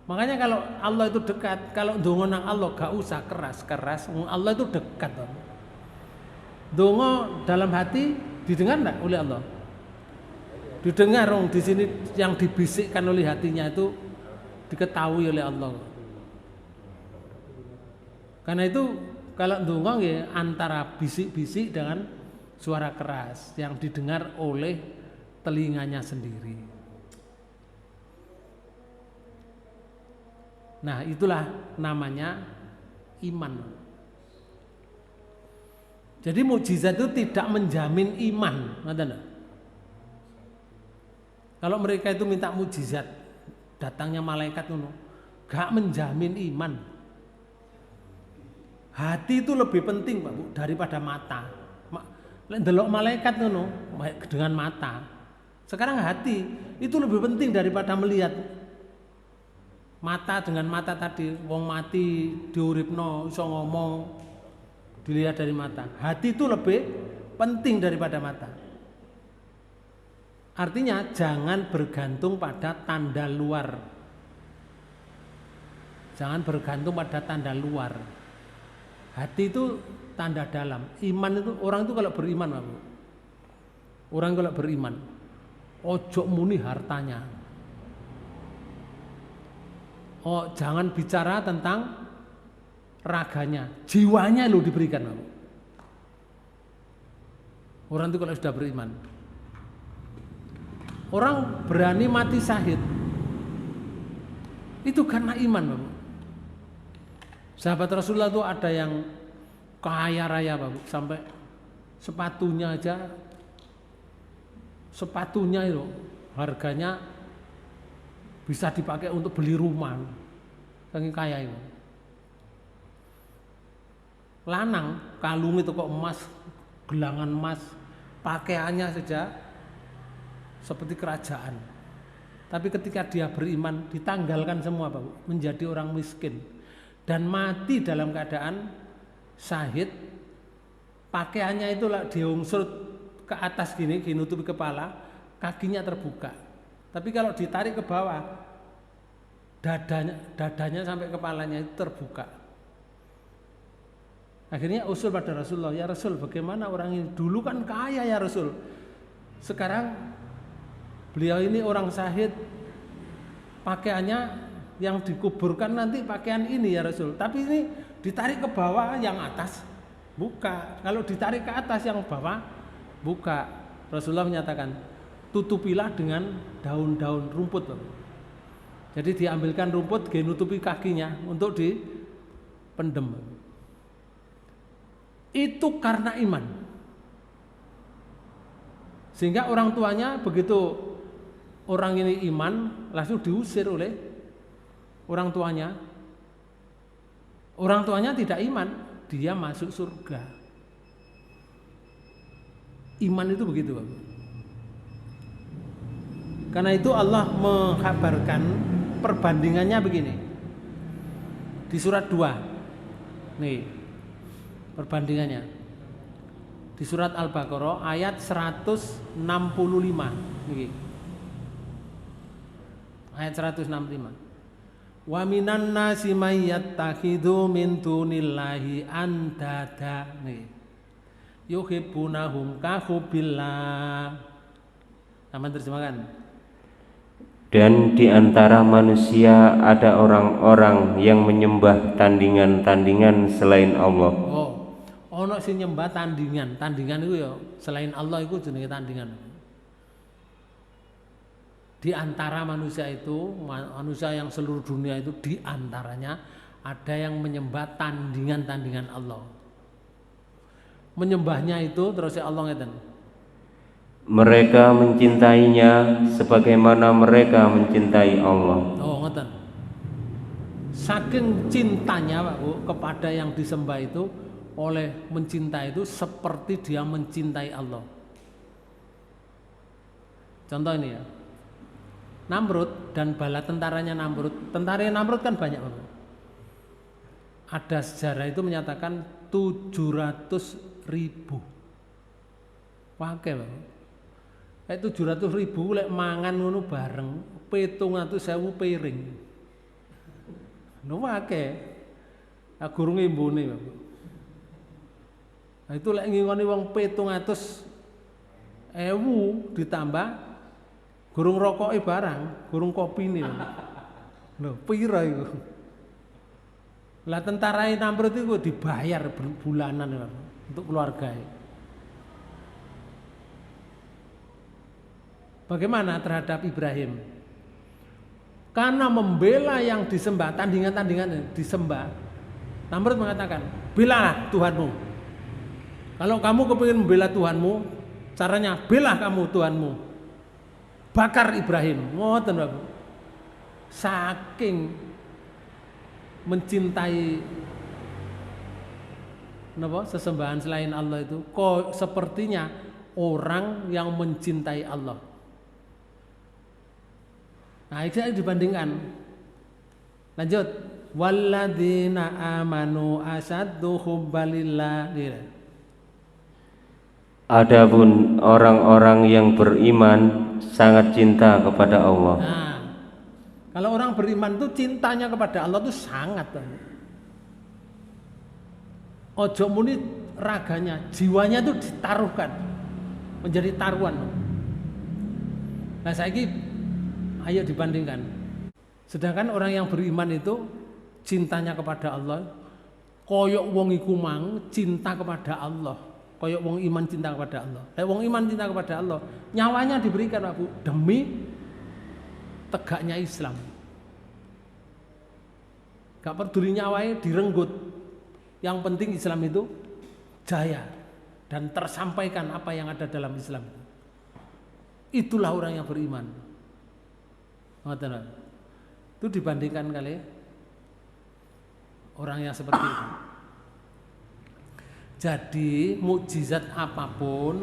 Makanya kalau Allah itu dekat, kalau ndonga nang Allah gak usah keras-keras, Allah itu dekat. Ndonga dalam hati didengar enggak oleh Allah? Didengar dong, di sini yang dibisikkan oleh hatinya itu diketahui oleh Allah. Karena itu kalau ndonga ya antara bisik-bisik dengan suara keras yang didengar oleh telinganya sendiri. Nah, itulah namanya iman. Jadi mukjizat itu tidak menjamin iman, ngerti? Kalau mereka itu minta mukjizat, datangnya malaikat ngono, gak menjamin iman. Hati itu lebih penting, Pak Bu, daripada mata. Ndelok malaikat ngono dengan mata. Sekarang hati itu lebih penting daripada melihat. Mata dengan mata tadi, wong mati diuripno iso ngomong, dilihat dari mata. Hati itu lebih penting daripada mata. Artinya jangan bergantung pada tanda luar. Jangan bergantung pada tanda luar. Hati itu tanda dalam. Iman itu, orang itu kalau beriman, Pak Bu. Orang kalau beriman, ojo muni hartanya. Oh, jangan bicara tentang raganya, jiwanya lo diberikan, Pak Bu. Orang itu kalau sudah beriman. Orang berani mati syahid itu karena iman, Pak Bu. Sahabat Rasulullah itu ada yang kaya raya, Pak Bu, sampai sepatunya aja, sepatunya itu harganya bisa dipakai untuk beli rumah, saking kaya itu. Lanang kalung itu kok emas, gelangan emas, pakaiannya saja seperti kerajaan. Tapi ketika dia beriman, ditanggalkan semua, Pak, menjadi orang miskin dan mati dalam keadaan syahid. Pakaiannya itu diungsur ke atas gini, nutupi kepala, kakinya terbuka. Tapi kalau ditarik ke bawah, dadanya sampai kepalanya itu terbuka. Akhirnya usul pada Rasulullah, ya Rasul, bagaimana orang ini? Dulu kan kaya ya Rasul. Sekarang beliau ini orang syahid, pakaiannya yang dikuburkan nanti pakaian ini ya Rasul. Tapi ini ditarik ke bawah, yang atas buka. Kalau ditarik ke atas, yang bawah buka. Rasulullah menyatakan, tutupilah dengan daun-daun rumput. Jadi diambilkan rumput, dinutupi kakinya untuk dipendem. Itu karena iman. Sehingga orang tuanya begitu orang ini iman, langsung diusir oleh orang tuanya. Orang tuanya tidak iman, dia masuk surga. Iman itu begitu, Bapak. Karena itu Allah mengkabarkan perbandingannya begini. Di surat 2. Nih. Perbandingannya di surat Al-Baqarah ayat 165 niki. Ayat 165. Wa minan nasi may yattakhidhu min dunillahi andada nih. Yuhibbunahum ka hubbillah. Sama terjemahkan. Dan di antara manusia ada orang-orang yang menyembah tandingan-tandingan selain Allah. Ono sing nyembah tandingan itu ya selain Allah itu jenenge tandingan. Di antara manusia itu, manusia yang seluruh dunia itu di antaranya ada yang menyembah tandingan-tandingan Allah. Menyembahnya itu terus Allah ngeten. Mereka mencintainya sebagaimana mereka mencintai Allah. Oh, ngeten. Saking cintanya, Pak Bu, kepada yang disembah itu, oleh mencintai itu seperti dia mencintai Allah. Contoh ini ya, Namrud dan bala tentaranya Namrud. Tentaranya Namrud kan banyak, Bapak. Ada sejarah itu menyatakan 700.000. Pakai, Bapak. 700.000 lek mangan ngono bareng 700.000 piring. No akeh. Gurung imbune, Bapak. Nah, itu lek ngingoni wong 700.000 ditambah gurung rokoke barang, gurung kopine. Lho, pira iku? Lah tentara Namrud itu dibayar bulanan untuk keluarganya. Bagaimana terhadap Ibrahim? Karena membela yang disembah, tandingan-tandingan disembah, Namrud mengatakan, belalah Tuhanmu. Kalau kamu kepingin membela Tuhanmu, caranya bela kamu Tuhanmu. Bakar Ibrahim. Ngoten, Bapak. Saking mencintai sesembahan selain Allah itu, kok sepertinya orang yang mencintai Allah. Nah, itu dibandingkan. Lanjut. Walladzina amanu asaddu hubbalillah. Adapun orang-orang yang beriman sangat cinta kepada Allah. Nah, kalau orang beriman itu cintanya kepada Allah itu sangat. Ojo muni raganya, jiwanya itu ditaruhkan, menjadi taruhan. Nah, saiki ayo dibandingkan. Sedangkan orang yang beriman itu cintanya kepada Allah, koyok wong iku mang cinta kepada Allah. Koyok wong iman cinta kepada Allah. Wong iman cinta kepada Allah, nyawanya diberikan, Pak Bu, demi tegaknya Islam. Gak peduli nyawanya direnggut. Yang penting Islam itu jaya dan tersampaikan apa yang ada dalam Islam. Itulah orang yang beriman. Itu dibandingkan kali orang yang seperti itu. Jadi mukjizat apapun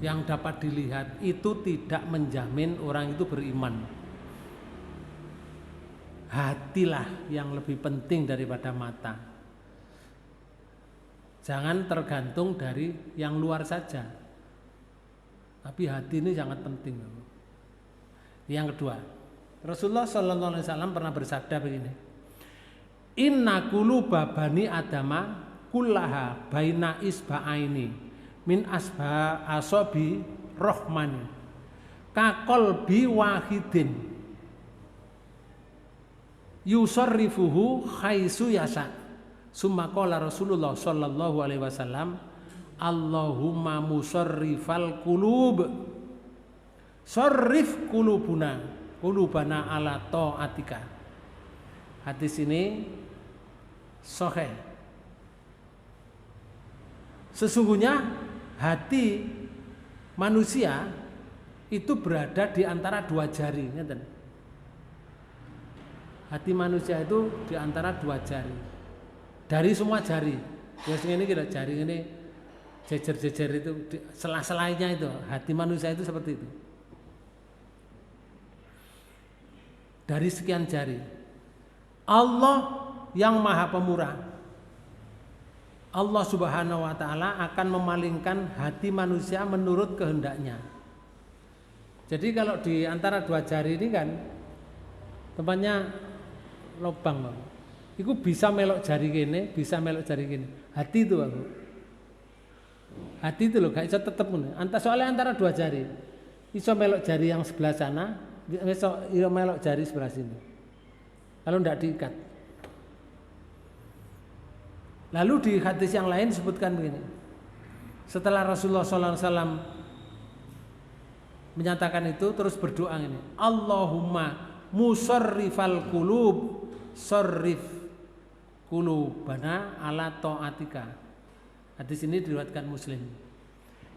yang dapat dilihat itu tidak menjamin orang itu beriman. Hatilah yang lebih penting daripada mata. Jangan tergantung dari yang luar saja, tapi hati ini sangat penting. Yang kedua, Rasulullah Shallallahu Alaihi Wasallam pernah bersabda begini: Inna quluba bani adama kullaha baina isba'aini min asobi rohmani kaqalbi wahidin yusarrifuhu khaisu yasa. Summa qala Rasulullah sallallahu alaihi wasallam Allahumma musarrifal qulub sarrif qulubana ala ta'atika. Hadis ini sahih. Sesungguhnya hati manusia itu berada di antara dua jari, ngeten. Hati manusia itu di antara dua jari. Dari semua jari. Biasanya ini kita jari ini jejer-jejer itu sela-selainya itu. Hati manusia itu seperti itu. Dari sekian jari. Allah yang Maha Pemurah, Allah Subhanahu wa taala akan memalingkan hati manusia menurut kehendaknya. Jadi kalau di antara dua jari ini kan tempatnya lubang, Bang. Iku bisa melok jari gini, bisa melok jari gini. Hati itu, Bang. Hati itu loh, gak bisa tetep ngono. Soalnya antara dua jari. Iso melok jari yang sebelah sana, iso melok jari sebelah sini. Kalau tidak diikat. Lalu di hadis yang lain disebutkan begini. Setelah Rasulullah SAW menyatakan itu, terus berdoa ini. Allahumma musarrifal qulub sarrif qulubana ala ta'atika. Hadis ini diriwayatkan Muslim.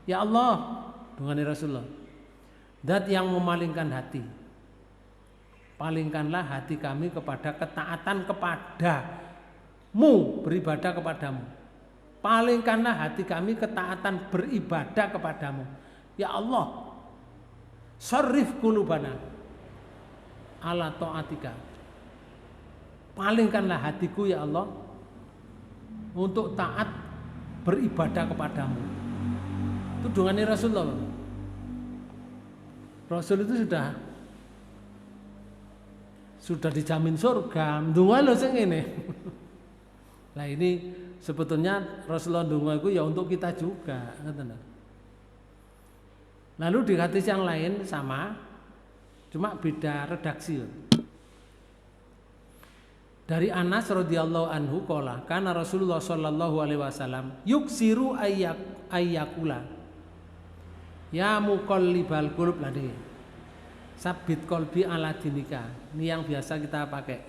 Ya Allah, dengan Rasulullah, zat yang memalingkan hati, palingkanlah hati kami kepada ketaatan kepadamu, beribadah kepadamu. Palingkanlah hati kami ketaatan beribadah kepadamu. Ya Allah, sarrif qulubana ala ta'atika. Palingkanlah hatiku ya Allah untuk taat beribadah kepadamu. Itu doanya Rasulullah. Rasul itu sudah dijamin surga. Ndonga lho sing ngene. Nah ini sebetulnya Rasulullah ndonga itu ya untuk kita juga, ngoten. Lalu di hadis yang lain sama, cuma beda redaksi. Dari Anas radhiyallahu anhu qala kana Rasulullah sallallahu alaihi wasallam yuksiru ayyakula ya muqallibal qulub ladi sabit qalbi ala dinika. Ini yang biasa kita pakai.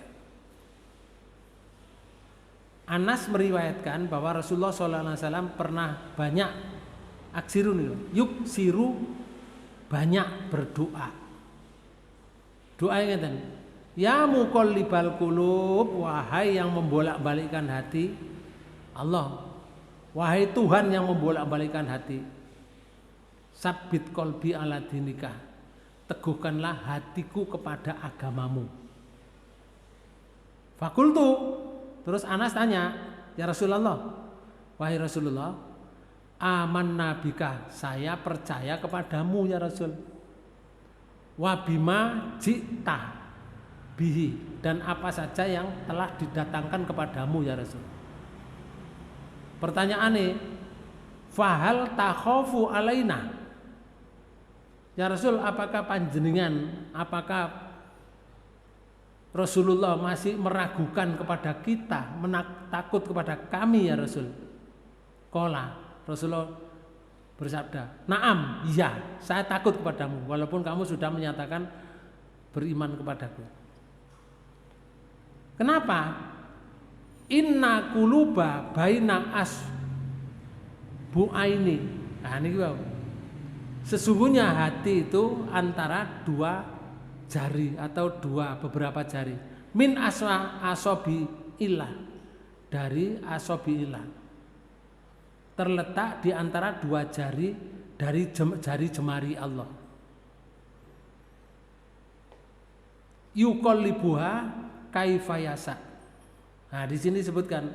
Anas meriwayatkan bahwa Rasulullah sallallahu alaihi wasallam pernah banyak yuksiru banyak berdoa. Doa yang ngeten. Ya muqallibal qulub, wahai yang membolak-balikkan hati, Allah, wahai Tuhan yang membolak-balikkan hati, sabit qalbi ala dinika, teguhkanlah hatiku kepada agamamu. Fakultu, terus Anas tanya, ya Rasulullah, wahai Rasulullah, amanna bika, saya percaya kepadamu ya Rasul, wabima jita bihi, dan apa saja yang telah didatangkan kepadamu ya Rasul. Pertanyaan ini, fahal takhafu alaina, ya Rasul, apakah Rasulullah masih meragukan kepada kita, takut kepada kami ya Rasul? Qala, Rasulullah bersabda, na'am, iya, saya takut kepadamu walaupun kamu sudah menyatakan beriman kepadaku. Kenapa? Inna quluba baina asbu'aini. Nah ini sesungguhnya hati itu antara dua jari atau beberapa jari. Min asobi ilah, dari asobi ilah. Terletak di antara dua jari dari jari jemari Allah. Yuqallibuha kaifa yasa. Nah, di sini disebutkan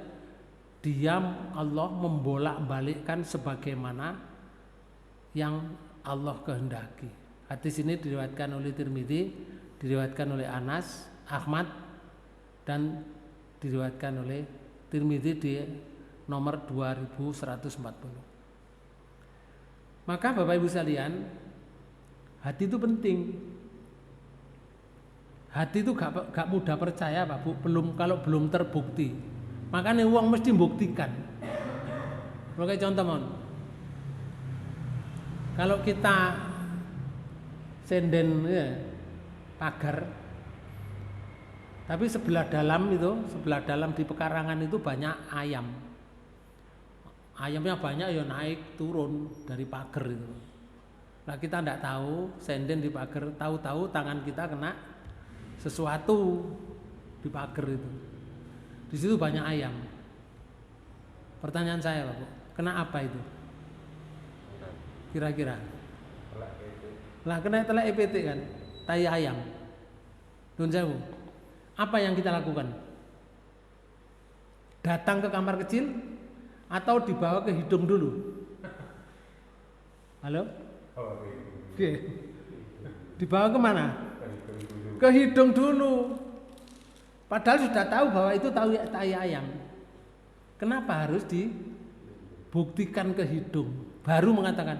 diam Allah membolak-balikkan sebagaimana yang Allah kehendaki. Hadis ini diriwayatkan oleh Tirmidzi, diriwayatkan oleh Anas, Ahmad, dan diriwayatkan oleh Tirmidzi di nomor 2140. Maka Bapak Ibu sekalian, hati itu penting. Hati itu gak mudah percaya Pak Bu, kalau belum terbukti. Makanya uang mesti buktikan. Sebagai contoh mon, kalau kita senden ya, pagar, tapi sebelah dalam di pekarangan itu banyak ayam. Ayamnya banyak ya naik turun dari pagar itu. Nah kita tidak tahu senden di pagar, tahu-tahu tangan kita kena sesuatu di pagar itu. Di situ banyak ayam. Pertanyaan saya Pak, kena apa itu? Kira-kira? Lah kena telek EPT kan, tai ayam. Nun sewu. Apa yang kita lakukan? Datang ke kamar kecil atau dibawa ke hidung dulu? Halo? Oke. Dibawa kemana? Ke hidung dulu. Padahal sudah tahu bahwa itu tai ayam. Kenapa harus dibuktikan ke hidung? Baru mengatakan,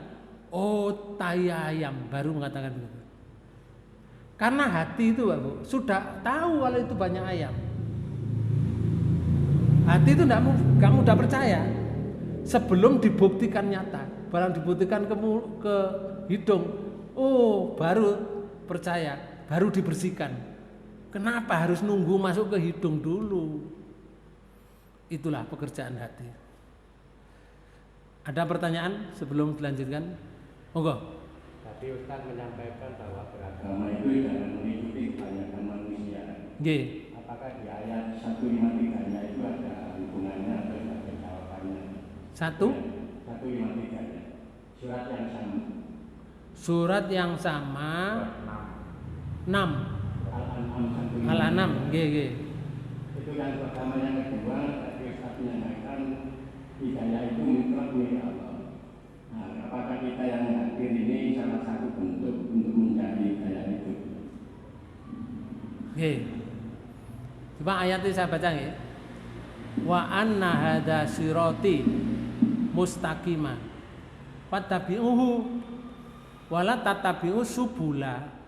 oh tai ayam, baru mengatakan begitu. Karena hati itu Pak Bu, sudah tahu kalau itu banyak ayam. Hati itu gak mudah percaya sebelum dibuktikan nyata. Barang dibuktikan ke hidung, oh baru percaya, baru dibersihkan. Kenapa harus nunggu masuk ke hidung dulu? Itulah pekerjaan hati. Ada pertanyaan sebelum dilanjutkan? Monggo. Tadi Ustaz menyampaikan bahwa beragama itu jangan mengikuti kebanyakan manusia. Nggih. Apakah di ayat 153-nya itu ada hubungannya atau ada jawabannya? 153-nya. Surat yang sama. Surat yang sama. 6. Al-An'am, nggih. Itu yang pertama, yang kedua tadi Ustaz menyampaikan hidayah itu mutlak milik Allah. Nah, apakah kita yang hadir ini salah satu bentuk untuk mencari hidayah itu? Nggih. Coba ayatnya saya baca nggih. Wa anna hadza sirati mustaqima fattabi'uhu wa la tattabi'u subula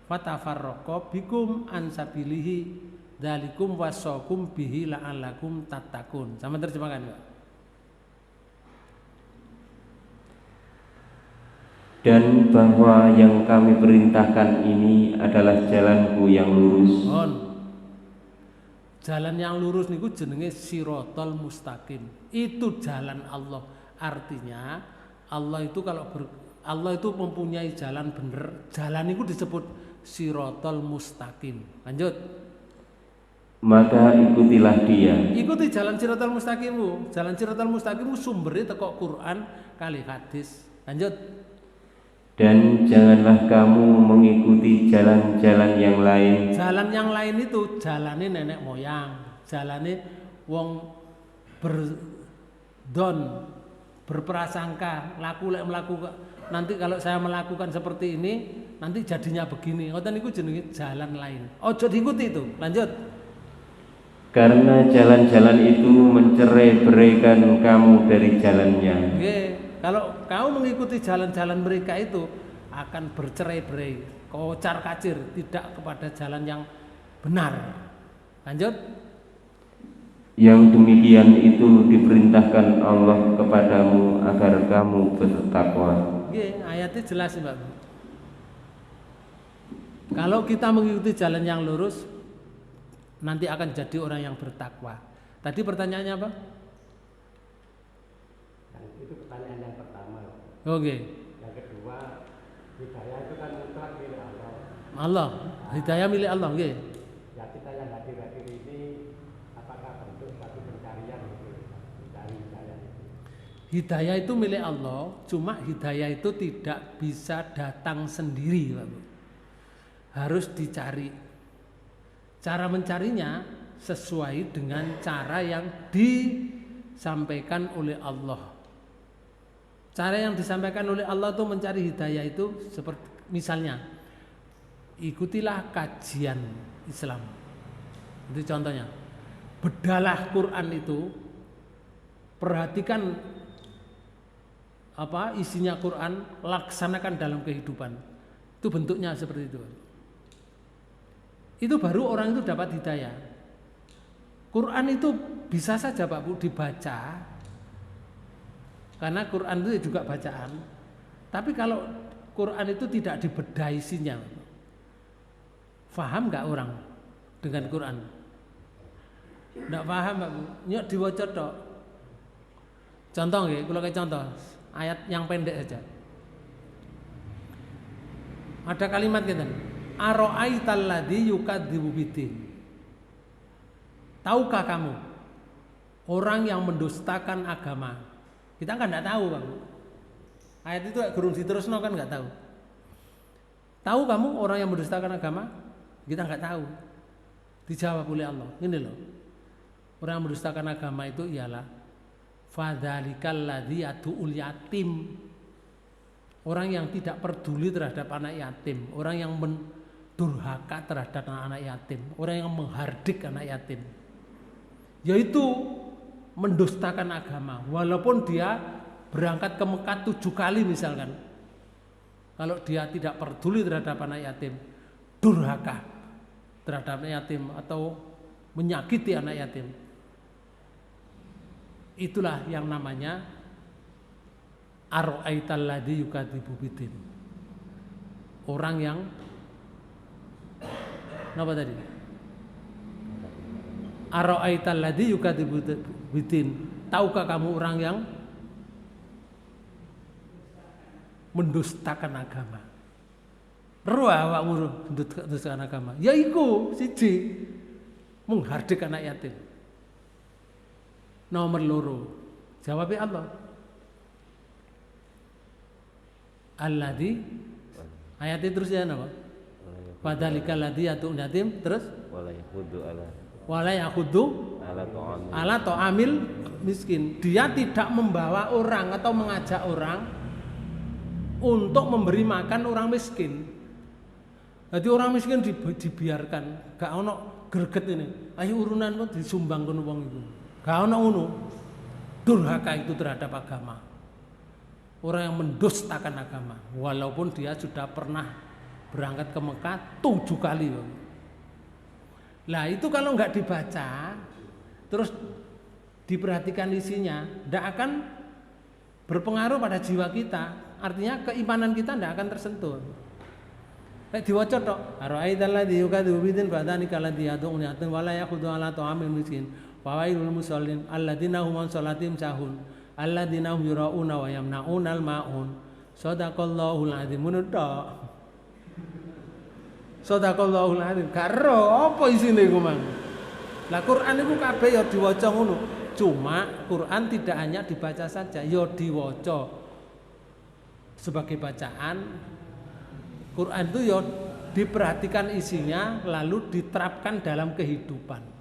fatafarraqa bikum an sabilihi dzalikum wasaqum bihi la'allakum tattaqun. Sama terjemahkan Pak. Dan bahwa yang kami perintahkan ini adalah jalanku yang lurus. Jalan yang lurus niku jenenge sirotol mustaqim. Itu jalan Allah. Artinya Allah itu Allah itu mempunyai jalan bener. Jalan itu disebut sirotol mustaqim. Lanjut. Maka ikutilah dia. Ikuti jalan sirotol mustaqimu. Jalan sirotol mustaqimu sumbernya teko Quran kali hadis. Lanjut. Dan janganlah kamu mengikuti jalan-jalan yang lain. Jalan yang lain itu jalannya nenek moyang, jalannya wong berprasangka, melakukan. Nanti kalau saya melakukan seperti ini, nanti jadinya begini. Ngoten niku jenenge jalan lain. Ojo diikuti itu. Lanjut. Karena jalan-jalan itu mencerai-beraikan kamu dari jalannya. Nggih. Kalau kamu mengikuti jalan-jalan mereka itu akan bercerai-berai, kocar-kacir, tidak kepada jalan yang benar. Lanjut. Yang demikian itu diperintahkan Allah kepadamu agar kamu bertakwa. Nggih, ayatnya jelas Mbak. Kalau kita mengikuti jalan yang lurus, nanti akan jadi orang yang bertakwa. Tadi pertanyaannya apa? Itu pertanyaan yang pertama. Oke. Yang kedua, hidayah itu kan mutlak milik Allah. Allah, hidayah milik Allah, nggih. Ya kita yang hadir-hadir ini apakah bentuk satu pencarian gitu, mencari hidayah itu? Hidayah itu milik Allah, cuma hidayah itu tidak bisa datang sendiri, Pak Bu. Harus dicari. Cara mencarinya sesuai dengan cara yang disampaikan oleh Allah. Cara yang disampaikan oleh Allah itu mencari hidayah itu seperti misalnya ikutilah kajian Islam. Itu contohnya. Bedalah Quran itu, perhatikan apa isinya Quran, laksanakan dalam kehidupan. Itu bentuknya seperti itu. Itu baru orang itu dapat hidayah. Quran itu bisa saja Pak Bu dibaca, karena Quran itu juga bacaan. Tapi kalau Quran itu tidak dibedah isinya, faham nggak orang dengan Quran? Nggak paham Pak Bu. Nyok diwaca tok. Contoh nggih, kula kayak contoh ayat yang pendek saja. Ada kalimat gitu. Aro'aital ladzi yukadzibu biddin. Tahukah kamu orang yang mendustakan agama? Kita kan enggak tahu, Bang. Ayat itu gurung diterusno kan enggak tahu. Tahu kamu orang yang mendustakan agama? Kita enggak tahu. Dijawab oleh Allah. Ini loh. Orang yang mendustakan agama itu ialah fadzalikal ladzi yad'ul yatim. Orang yang tidak peduli terhadap anak yatim, orang yang durhaka terhadap anak yatim, orang yang menghardik anak yatim, yaitu mendustakan agama. Walaupun dia berangkat ke Mekah 7 kali misalkan, kalau dia tidak peduli terhadap anak yatim, durhaka terhadap anak yatim atau menyakiti anak yatim, itulah yang namanya Aro'aital ladzi yukadzibu biddin. Orang yang apa tadi? Aro'aital ladzi yukadzibu biddin. Tahukah kamu orang yang mendustakan agama? Ero awakmu mendustakan agama. Ya iku siji menghardik anak yatim. Nomor loro. Jawabnya Allah. Alladzi ayat itu terusnya apa? Padzalikal ladzi yad'ul yatim terus wala yakhuddu ala ta'amil miskin. Dia tidak membawa orang atau mengajak orang untuk memberi makan orang miskin. Jadi orang miskin dibiarkan, gak ono greget ini. Ayo urunan kok disumbang kono wong iku. Gak ono ngono. Durhaka itu terhadap agama. Orang yang mendustakan agama, walaupun dia sudah pernah berangkat ke Mekah 7 kali. Lah itu kalau nggak dibaca, terus diperhatikan isinya, tidak akan berpengaruh pada jiwa kita. Artinya keimanan kita tidak akan tersentuh. Kayak diwaca tok, ara'aital ladzi yukadzibu biddin fadzalikal ladzi yad'u yatim wa la yakhudhu ala ta'amil miskin wa wailul musallin alladzina hum an shalatihim sahun. Alladzina hum yura'una wa yamna'unal ma'un. Shadaqallahul azim. Menurut Shadaqallahul azim. Karo apa isine iku mang? Lah Quran iku kabeh ya diwaca ngono. Cuma Quran tidak hanya dibaca saja, ya diwaca sebagai bacaan. Quran itu ya diperhatikan isinya lalu diterapkan dalam kehidupan.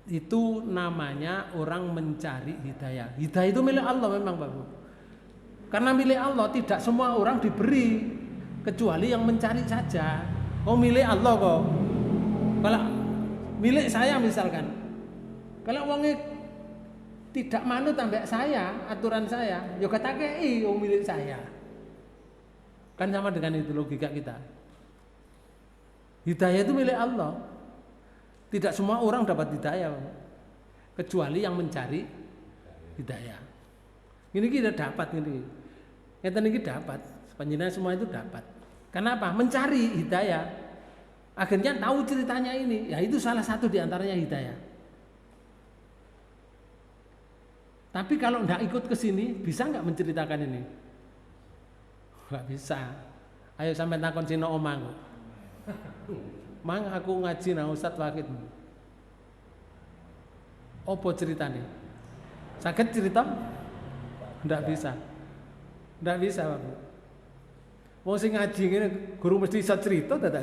Itu namanya orang mencari hidayah. Hidayah itu milik Allah memang Pak Bu. Karena milik Allah tidak semua orang diberi, kecuali yang mencari saja. Oh milik Allah kok. Kalau milik saya misalkan, kalau wongnya tidak manut ambek saya, aturan saya, ya katakei oh milik saya. Kan sama dengan itu logika kita. Hidayah itu milik Allah. Tidak semua orang dapat hidayah, kecuali yang mencari hidayah. Ini kita dapat ini. Kita dapat. Panjenengan semua itu dapat. Kenapa? Mencari hidayah. Akhirnya tahu ceritanya ini. Ya itu salah satu diantaranya hidayah. Tapi kalau tidak ikut ke sini, bisa nggak menceritakan ini? Nggak bisa. Ayo sampai takon sino omang. Mang aku ngaji nang Ustaz Wakid. Apa ceritane? Sakit cerita? Ndak bisa. Ndak bisa, Pak. Wong sing ngaji ngene guru mesti iso cerita ta tak?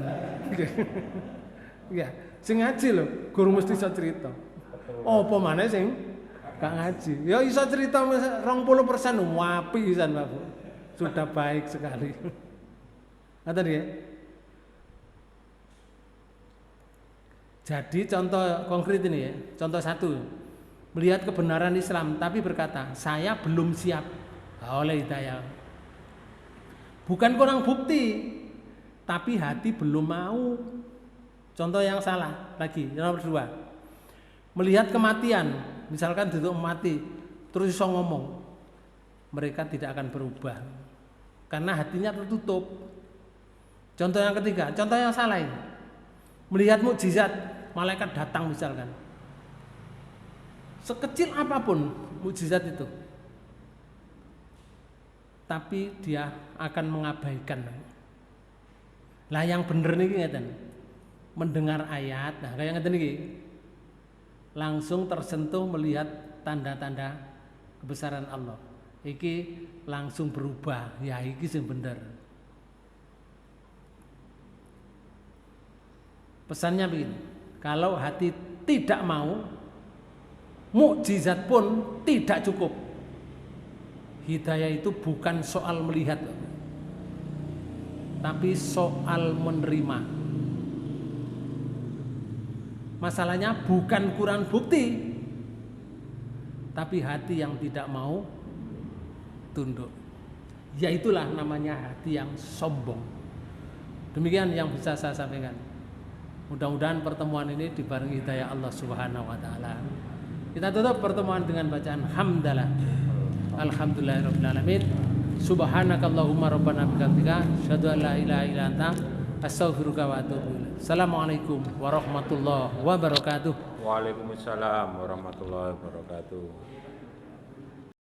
Iya, sing ngaji lho, guru mesti iso cerita. Apa maneh sing gak ngaji? Ya iso cerita 20% wapi pisan, Pak. Sudah baik sekali. Ngoten ya. Jadi contoh konkret ini ya, contoh satu, melihat kebenaran Islam tapi berkata saya belum siap oleh hidayah. Bukan kurang bukti, tapi hati belum mau. Contoh yang salah lagi, nomor 2, melihat kematian, misalkan duduk mati, terus iso ngomong, mereka tidak akan berubah karena hatinya tertutup. Contoh yang ketiga, contoh yang salah ini, melihat mukjizat, malaikat datang misalkan, sekecil apapun mukjizat itu, tapi dia akan mengabaikan. Lah yang bener niki ngeten, mendengar ayat, nah kayak ngeten niki, langsung tersentuh melihat tanda-tanda kebesaran Allah. Iki langsung berubah, ya iki sing bener. Pesannya begini, kalau hati tidak mau, mukjizat pun tidak cukup. Hidayah itu bukan soal melihat, tapi soal menerima. Masalahnya bukan kurang bukti, tapi hati yang tidak mau tunduk. Ya itulah namanya hati yang sombong. Demikian yang bisa saya sampaikan. Mudah-mudahan pertemuan ini dibarengi hidayah Allah Subhanahu wa taala. Kita tutup pertemuan dengan bacaan hamdalah. Alhamdulillahirabbil alamin. Subhanakallahumma rabbana bihamdika asyhadu an la ilaha illa anta astaghfiruka wa atubu ilaik. Assalamualaikum warahmatullahi wabarakatuh. Waalaikumsalam warahmatullahi wabarakatuh.